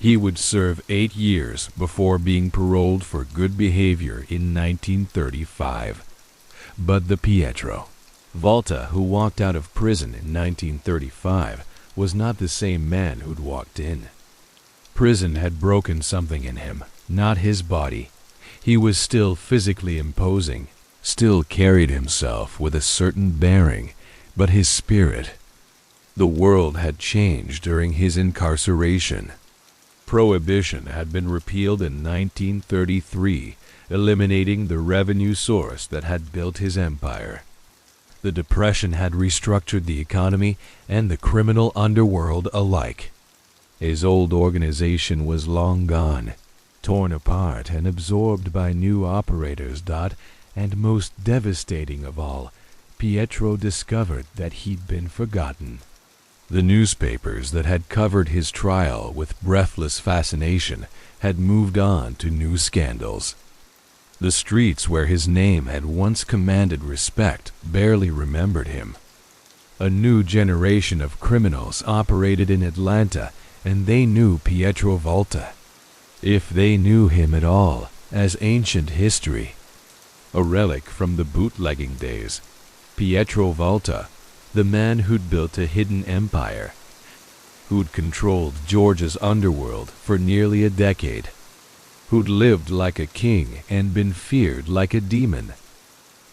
He would serve 8 years before being paroled for good behavior in 1935. But the Pietro Volta who walked out of prison in 1935 was not the same man who'd walked in. Prison had broken something in him, not his body. He was still physically imposing, still carried himself with a certain bearing, but his spirit. The world had changed during his incarceration. Prohibition had been repealed in 1933, eliminating the revenue source that had built his empire. The Depression had restructured the economy and the criminal underworld alike. His old organization was long gone, torn apart and absorbed by new operators. And most devastating of all, Pietro discovered that he'd been forgotten. The newspapers that had covered his trial with breathless fascination had moved on to new scandals. The streets where his name had once commanded respect barely remembered him. A new generation of criminals operated in Atlanta, and they knew Pietro Volta, if they knew him at all, as ancient history. A relic from the bootlegging days, Pietro Volta, the man who'd built a hidden empire, who'd controlled Georgia's underworld for nearly a decade, who'd lived like a king and been feared like a demon,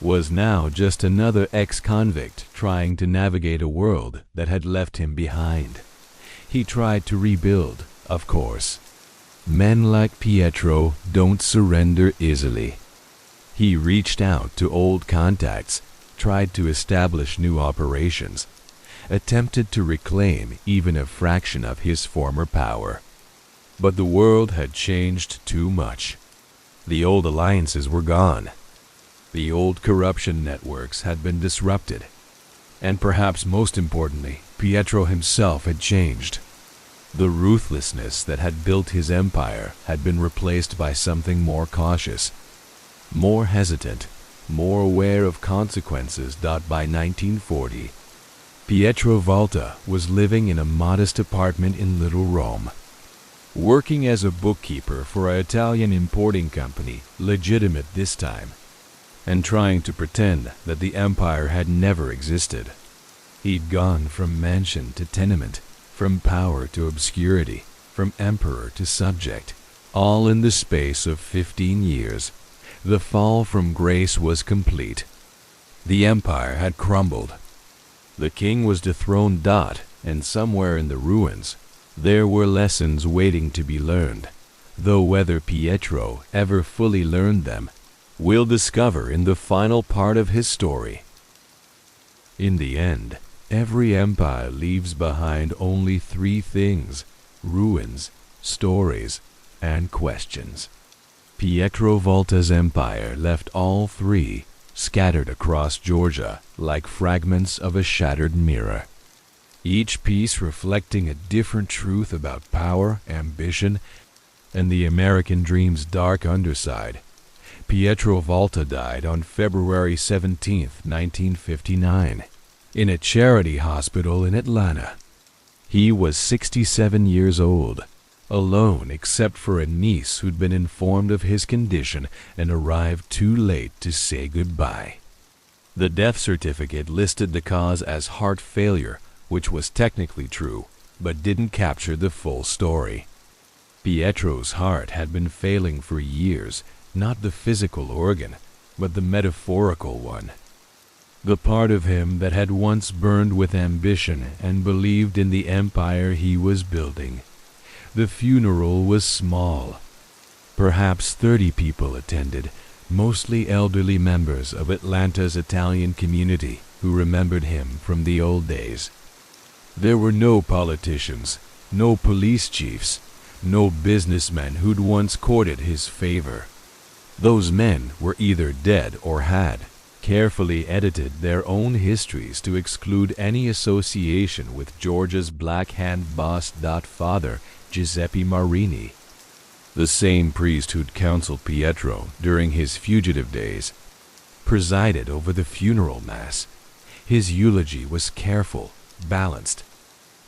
was now just another ex-convict trying to navigate a world that had left him behind. He tried to rebuild, of course. Men like Pietro don't surrender easily. He reached out to old contacts, tried to establish new operations, attempted to reclaim even a fraction of his former power. But the world had changed too much. The old alliances were gone. The old corruption networks had been disrupted. And perhaps most importantly, Pietro himself had changed. The ruthlessness that had built his empire had been replaced by something more cautious, more hesitant, more aware of consequences. By 1940, Pietro Volta was living in a modest apartment in Little Rome, working as a bookkeeper for an Italian importing company, legitimate this time, and trying to pretend that the empire had never existed. He'd gone from mansion to tenement, from power to obscurity, from emperor to subject, all in the space of 15 years. The fall from grace was complete. The empire had crumbled. The king was dethroned. And somewhere in the ruins, there were lessons waiting to be learned, though whether Pietro ever fully learned them, we'll discover in the final part of his story. In the end, every empire leaves behind only three things: ruins, stories, and questions. Pietro Volta's empire left all three scattered across Georgia like fragments of a shattered mirror, each piece reflecting a different truth about power, ambition, and the American dream's dark underside. Pietro Volta died on February 17, 1959, in a charity hospital in Atlanta. He was 67 years old, alone except for a niece who'd been informed of his condition and arrived too late to say goodbye. The death certificate listed the cause as heart failure, which was technically true, but didn't capture the full story. Pietro's heart had been failing for years, not the physical organ, but the metaphorical one. The part of him that had once burned with ambition and believed in the empire he was building. The funeral was small. Perhaps 30 people attended, mostly elderly members of Atlanta's Italian community who remembered him from the old days. There were no politicians, no police chiefs, no businessmen who'd once courted his favor. Those men were either dead or had carefully edited their own histories to exclude any association with Georgia's Blackhand boss. Father Giuseppe Marini, the same priest who'd counseled Pietro during his fugitive days, presided over the funeral mass. His eulogy was careful, balanced,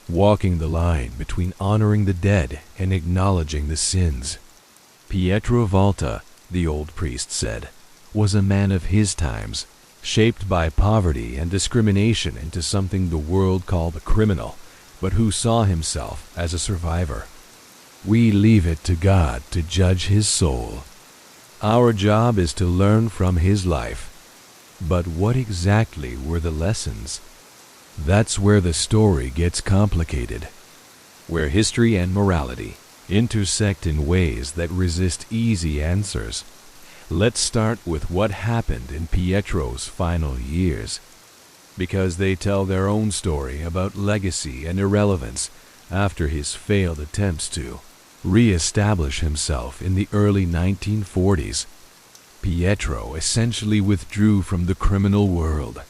walking the line between honoring the dead and acknowledging the sins. Pietro Volta, the old priest said, was a man of his times, shaped by poverty and discrimination into something the world called a criminal, but who saw himself as a survivor. We leave it to God to judge his soul. Our job is to learn from his life. But what exactly were the lessons? That's where the story gets complicated, where history and morality intersect in ways that resist easy answers. Let's start with what happened in Pietro's final years, because they tell their own story about legacy and irrelevance after his failed attempts to re-establish himself in the early 1940s. Pietro essentially withdrew from the criminal world.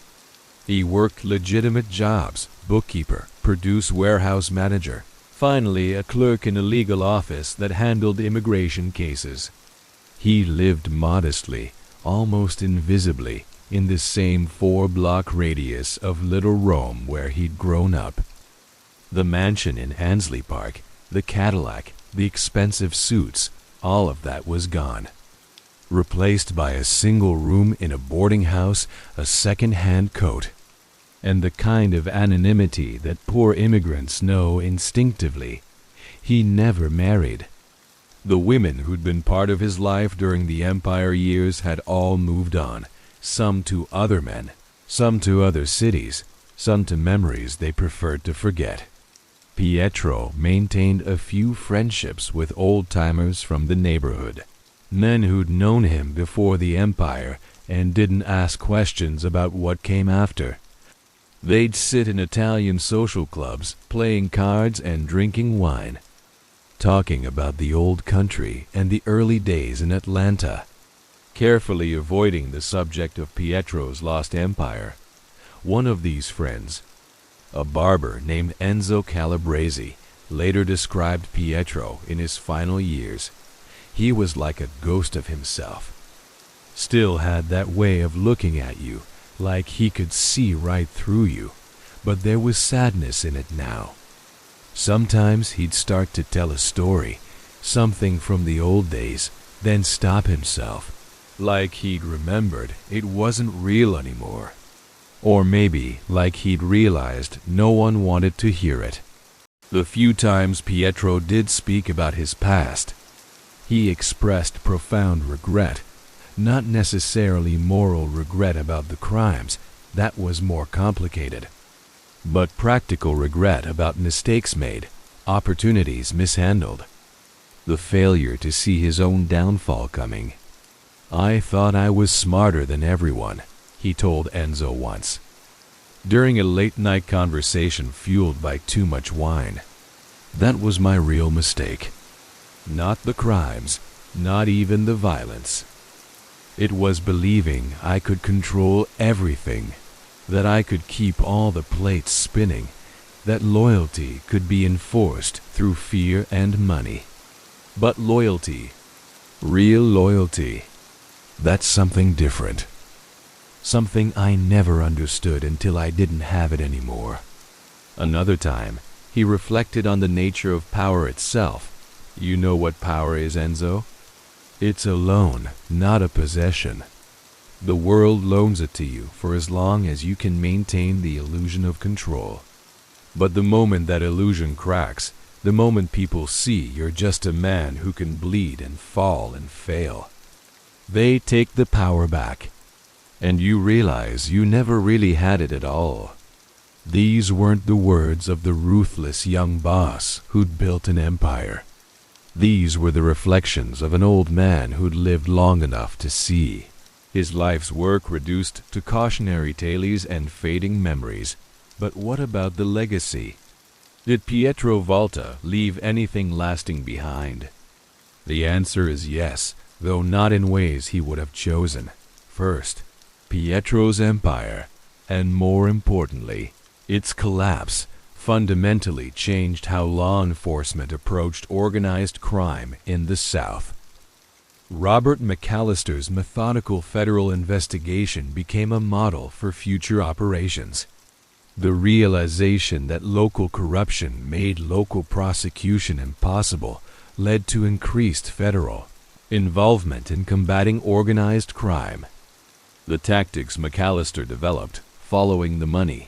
He worked legitimate jobs: bookkeeper, produce warehouse manager, finally a clerk in a legal office that handled immigration cases. He lived modestly, almost invisibly, in the same 4-block radius of Little Rome where he'd grown up. The mansion in Ansley Park, the Cadillac, the expensive suits, all of that was gone. Replaced by a single room in a boarding house, a second-hand coat, and the kind of anonymity that poor immigrants know instinctively. He never married. The women who'd been part of his life during the Empire years had all moved on, some to other men, some to other cities, some to memories they preferred to forget. Pietro maintained a few friendships with old-timers from the neighborhood, men who'd known him before the Empire and didn't ask questions about what came after. They'd sit in Italian social clubs, playing cards and drinking wine, talking about the old country and the early days in Atlanta, carefully avoiding the subject of Pietro's lost empire. One of these friends, a barber named Enzo Calabresi, later described Pietro in his final years. He was like a ghost of himself. Still had that way of looking at you, like he could see right through you, but there was sadness in it now. Sometimes he'd start to tell a story, something from the old days, then stop himself, like he'd remembered it wasn't real anymore. Or maybe like he'd realized no one wanted to hear it. The few times Pietro did speak about his past, he expressed profound regret. Not necessarily moral regret about the crimes, that was more complicated, but practical regret about mistakes made, opportunities mishandled, the failure to see his own downfall coming. "I thought I was smarter than everyone," he told Enzo once, during a late-night conversation fueled by too much wine. "That was my real mistake. Not the crimes, not even the violence. It was believing I could control everything, that I could keep all the plates spinning, that loyalty could be enforced through fear and money. But loyalty, real loyalty, that's something different. Something I never understood until I didn't have it anymore." Another time, he reflected on the nature of power itself. "You know what power is, Enzo? It's a loan, not a possession. The world loans it to you for as long as you can maintain the illusion of control. But the moment that illusion cracks, the moment people see you're just a man who can bleed and fall and fail, they take the power back, and you realize you never really had it at all." These weren't the words of the ruthless young boss who'd built an empire. These were the reflections of an old man who'd lived long enough to see his life's work reduced to cautionary tales and fading memories. But what about the legacy? Did Pietro Volta leave anything lasting behind? The answer is yes, though not in ways he would have chosen. First, Pietro's empire, and more importantly, its collapse, fundamentally changed how law enforcement approached organized crime in the South. Robert McAllister's methodical federal investigation became a model for future operations. The realization that local corruption made local prosecution impossible led to increased federal involvement in combating organized crime. The tactics McAllister developed, following the money,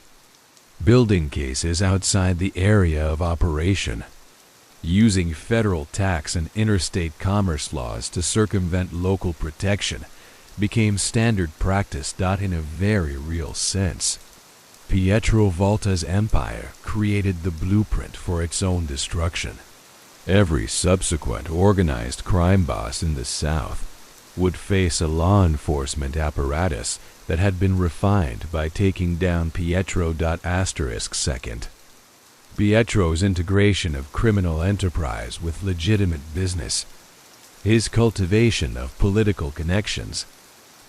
building cases outside the area of operation, using federal tax and interstate commerce laws to circumvent local protection, became standard practice in a very real sense. Pietro Volta's empire created the blueprint for its own destruction. Every subsequent organized crime boss in the South would face a law enforcement apparatus that had been refined by taking down Pietro **2. Pietro's integration of criminal enterprise with legitimate business, his cultivation of political connections,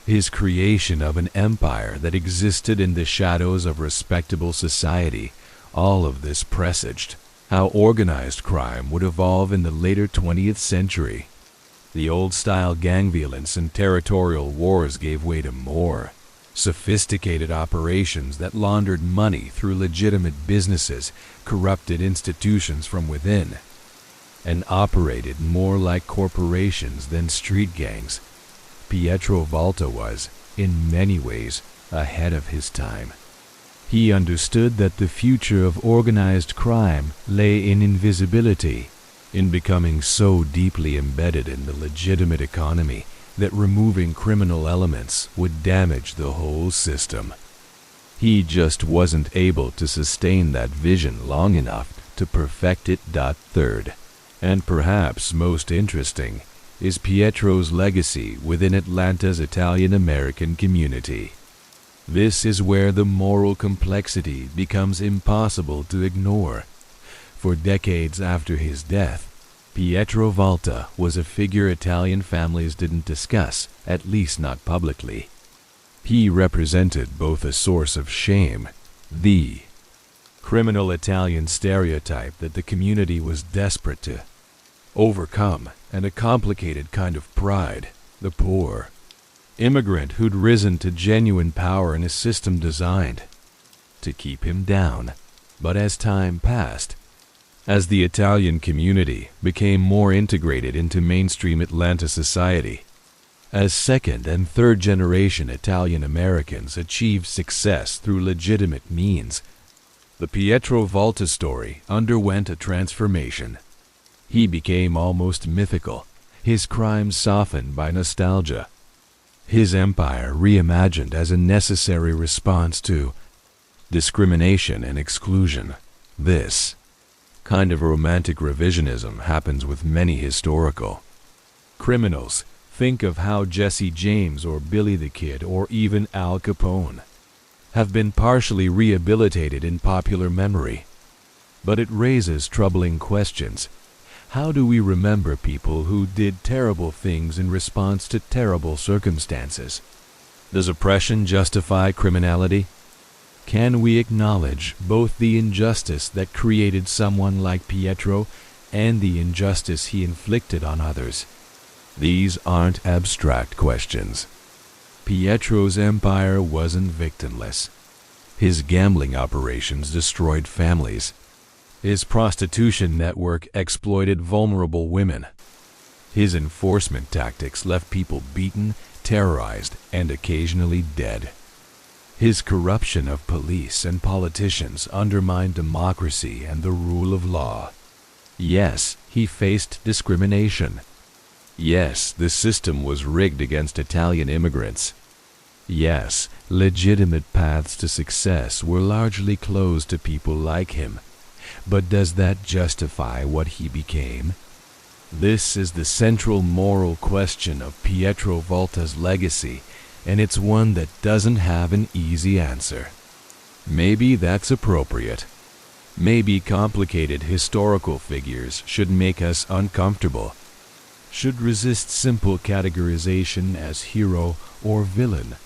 his creation of an empire that existed in the shadows of respectable society, all of this presaged how organized crime would evolve in the later 20th century. The old-style gang violence and territorial wars gave way to more sophisticated operations that laundered money through legitimate businesses, corrupted institutions from within, and operated more like corporations than street gangs. Pietro Volta was, in many ways, ahead of his time. He understood that the future of organized crime lay in invisibility, in becoming so deeply embedded in the legitimate economy that removing criminal elements would damage the whole system. He just wasn't able to sustain that vision long enough to perfect it. Third, and perhaps most interesting, is Pietro's legacy within Atlanta's Italian-American community. This is where the moral complexity becomes impossible to ignore. For decades after his death, Pietro Volta was a figure Italian families didn't discuss, at least not publicly. He represented both a source of shame, the criminal Italian stereotype that the community was desperate to overcome, and a complicated kind of pride, the poor immigrant who'd risen to genuine power in a system designed to keep him down. But as time passed, as the Italian community became more integrated into mainstream Atlanta society, as second and third generation Italian Americans achieved success through legitimate means, the Pietro Volta story underwent a transformation. He became almost mythical, his crimes softened by nostalgia, his empire reimagined as a necessary response to discrimination and exclusion. This kind of romantic revisionism happens with many historical criminals. Think of how Jesse James or Billy the Kid or even Al Capone have been partially rehabilitated in popular memory. But it raises troubling questions. How do we remember people who did terrible things in response to terrible circumstances? Does oppression justify criminality? Can we acknowledge both the injustice that created someone like Pietro and the injustice he inflicted on others? These aren't abstract questions. Pietro's empire wasn't victimless. His gambling operations destroyed families. His prostitution network exploited vulnerable women. His enforcement tactics left people beaten, terrorized, and occasionally dead. His corruption of police and politicians undermined democracy and the rule of law. Yes, he faced discrimination. Yes, the system was rigged against Italian immigrants. Yes, legitimate paths to success were largely closed to people like him. But does that justify what he became? This is the central moral question of Pietro Volta's legacy, and it's one that doesn't have an easy answer. Maybe that's appropriate. Maybe complicated historical figures should make us uncomfortable, should resist simple categorization as hero or villain.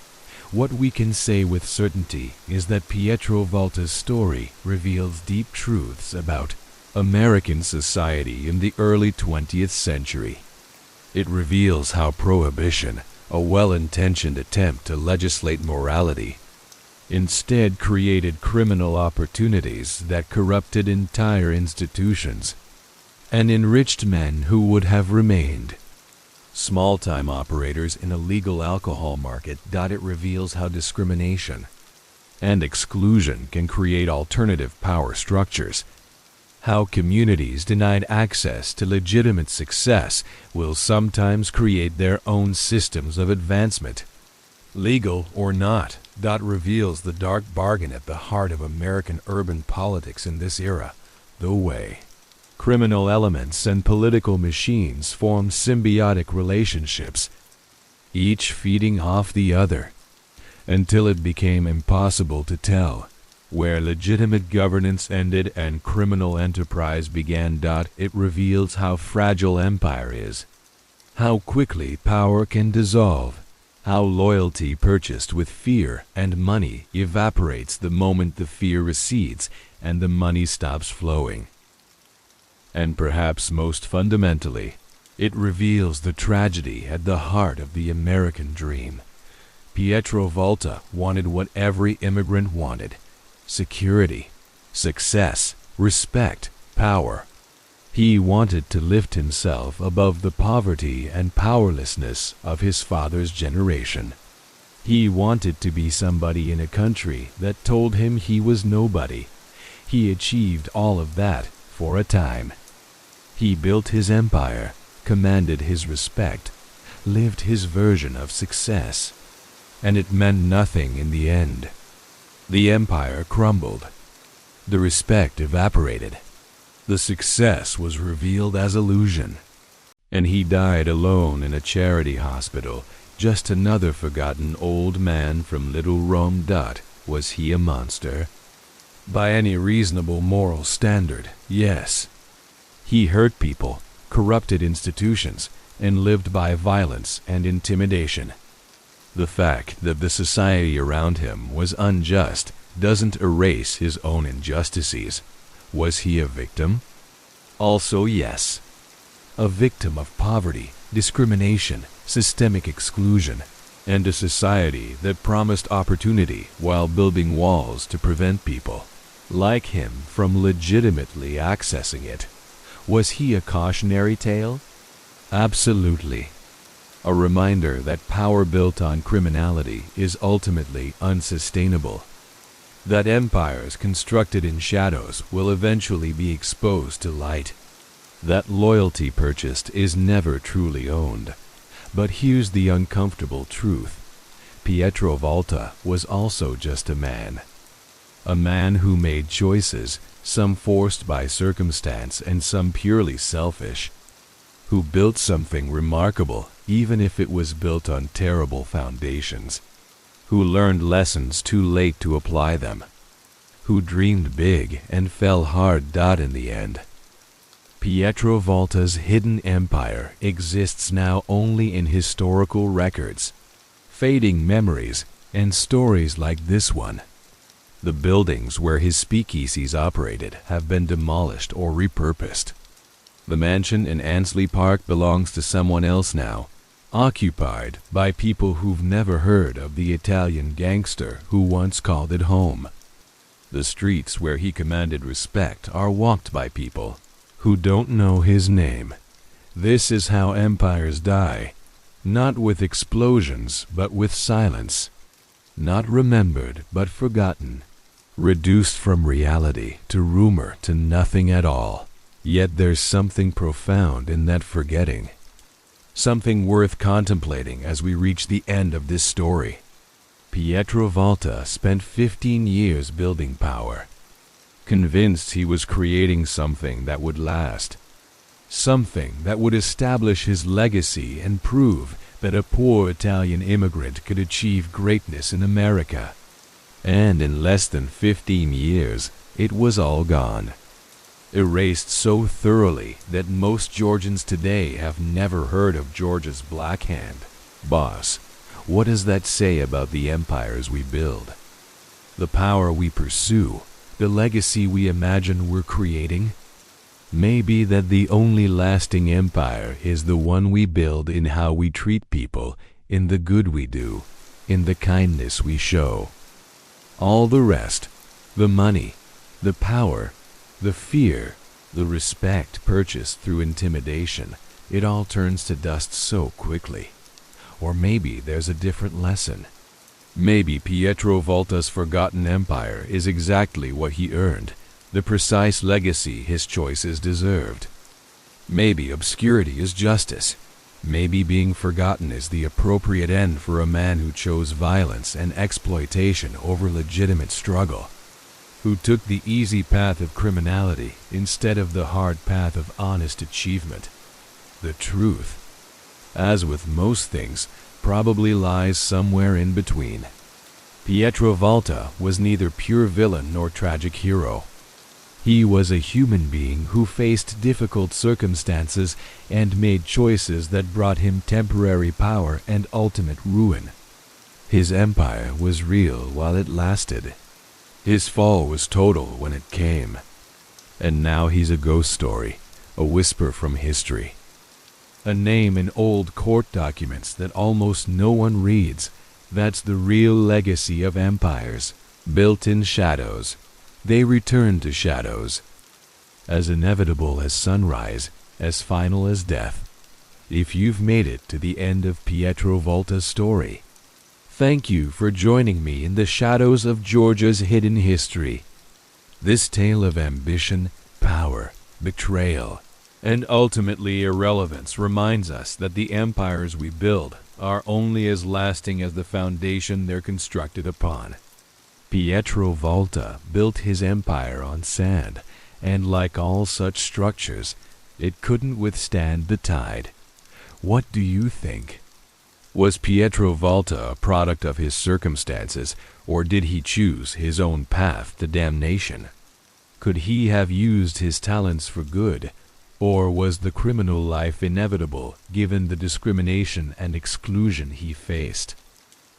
What we can say with certainty is that Pietro Volta's story reveals deep truths about American society in the early 20th century. It reveals how Prohibition, a well-intentioned attempt to legislate morality, instead created criminal opportunities that corrupted entire institutions and enriched men who would have remained small-time operators in a legal alcohol market. It reveals how discrimination and exclusion can create alternative power structures, how communities denied access to legitimate success will sometimes create their own systems of advancement. Legal or not, That reveals the dark bargain at the heart of American urban politics in this era, the way criminal elements and political machines form symbiotic relationships, each feeding off the other, until it became impossible to tell where legitimate governance ended and criminal enterprise began. It reveals how fragile empire is, how quickly power can dissolve, how loyalty purchased with fear and money evaporates the moment the fear recedes and the money stops flowing. And perhaps most fundamentally, it reveals the tragedy at the heart of the American dream. Pietro Volta wanted what every immigrant wanted: security, success, respect, power. He wanted to lift himself above the poverty and powerlessness of his father's generation. He wanted to be somebody in a country that told him he was nobody. He achieved all of that for a time. He built his empire, commanded his respect, lived his version of success, and it meant nothing in the end. The empire crumbled. The respect evaporated. The success was revealed as illusion. And he died alone in a charity hospital, just another forgotten old man from Little Rome. Was he a monster? By any reasonable moral standard, yes. He hurt people, corrupted institutions, and lived by violence and intimidation. The fact that the society around him was unjust doesn't erase his own injustices. Was he a victim? Also yes. A victim of poverty, discrimination, systemic exclusion, and a society that promised opportunity while building walls to prevent people like him from legitimately accessing it. Was he a cautionary tale? Absolutely. A reminder that power built on criminality is ultimately unsustainable. That empires constructed in shadows will eventually be exposed to light. That loyalty purchased is never truly owned. But here's the uncomfortable truth. Pietro Volta was also just a man. A man who made choices, some forced by circumstance and some purely selfish. Who built something remarkable, even if it was built on terrible foundations. Who learned lessons too late to apply them. Who dreamed big and fell hard. In the end. Pietro Volta's hidden empire exists now only in historical records, fading memories, and stories like this one. The buildings where his speakeasies operated have been demolished or repurposed. The mansion in Ansley Park belongs to someone else now, occupied by people who've never heard of the Italian gangster who once called it home. The streets where he commanded respect are walked by people who don't know his name. This is how empires die, not with explosions but with silence. Not remembered but forgotten, reduced from reality to rumor to nothing at all. Yet there's something profound in that forgetting. Something worth contemplating as we reach the end of this story. Pietro Volta spent 15 years building power, convinced he was creating something that would last, something that would establish his legacy and prove that a poor Italian immigrant could achieve greatness in America. And in less than 15 years, it was all gone. Erased so thoroughly that most Georgians today have never heard of Georgia's Blackhand. Boss, what does that say about the empires we build? The power we pursue, the legacy we imagine we're creating? Maybe that the only lasting empire is the one we build in how we treat people, in the good we do, in the kindness we show. All the rest, the money, the power, the fear, the respect purchased through intimidation, it all turns to dust so quickly. Or maybe there's a different lesson. Maybe Pietro Volta's forgotten empire is exactly what he earned, the precise legacy his choices deserved. Maybe obscurity is justice. Maybe being forgotten is the appropriate end for a man who chose violence and exploitation over legitimate struggle, who took the easy path of criminality instead of the hard path of honest achievement. The truth, as with most things, probably lies somewhere in between. Pietro Volta was neither pure villain nor tragic hero. He was a human being who faced difficult circumstances and made choices that brought him temporary power and ultimate ruin. His empire was real while it lasted. His fall was total when it came. And now he's a ghost story, a whisper from history. A name in old court documents that almost no one reads. That's the real legacy of empires, built in shadows. They return to shadows, as inevitable as sunrise, as final as death. If you've made it to the end of Pietro Volta's story, thank you for joining me in the shadows of Georgia's hidden history. This tale of ambition, power, betrayal, and ultimately irrelevance reminds us that the empires we build are only as lasting as the foundation they're constructed upon. Pietro Volta built his empire on sand, and like all such structures, it couldn't withstand the tide. What do you think? Was Pietro Volta a product of his circumstances, or did he choose his own path to damnation? Could he have used his talents for good, or was the criminal life inevitable given the discrimination and exclusion he faced?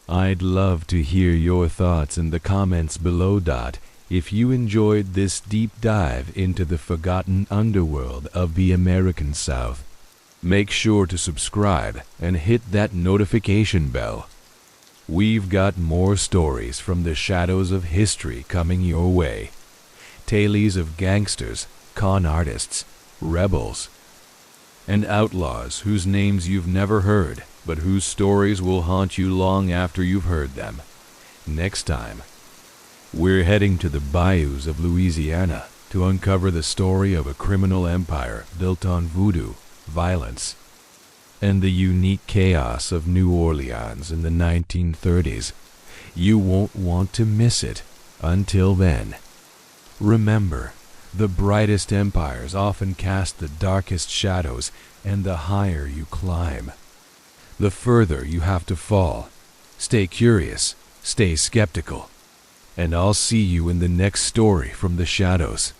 I'd love to hear your thoughts in the comments below. If you enjoyed this deep dive into the forgotten underworld of the American South, make sure to subscribe and hit that notification bell. We've got more stories from the shadows of history coming your way. Tales of gangsters, con artists, rebels, and outlaws whose names you've never heard, but whose stories will haunt you long after you've heard them. Next time, we're heading to the bayous of Louisiana to uncover the story of a criminal empire built on voodoo, violence, and the unique chaos of New Orleans in the 1930s. You won't want to miss it. Until then, remember, the brightest empires often cast the darkest shadows, and the higher you climb, the further you have to fall. Stay curious, stay skeptical, and I'll see you in the next story from the shadows.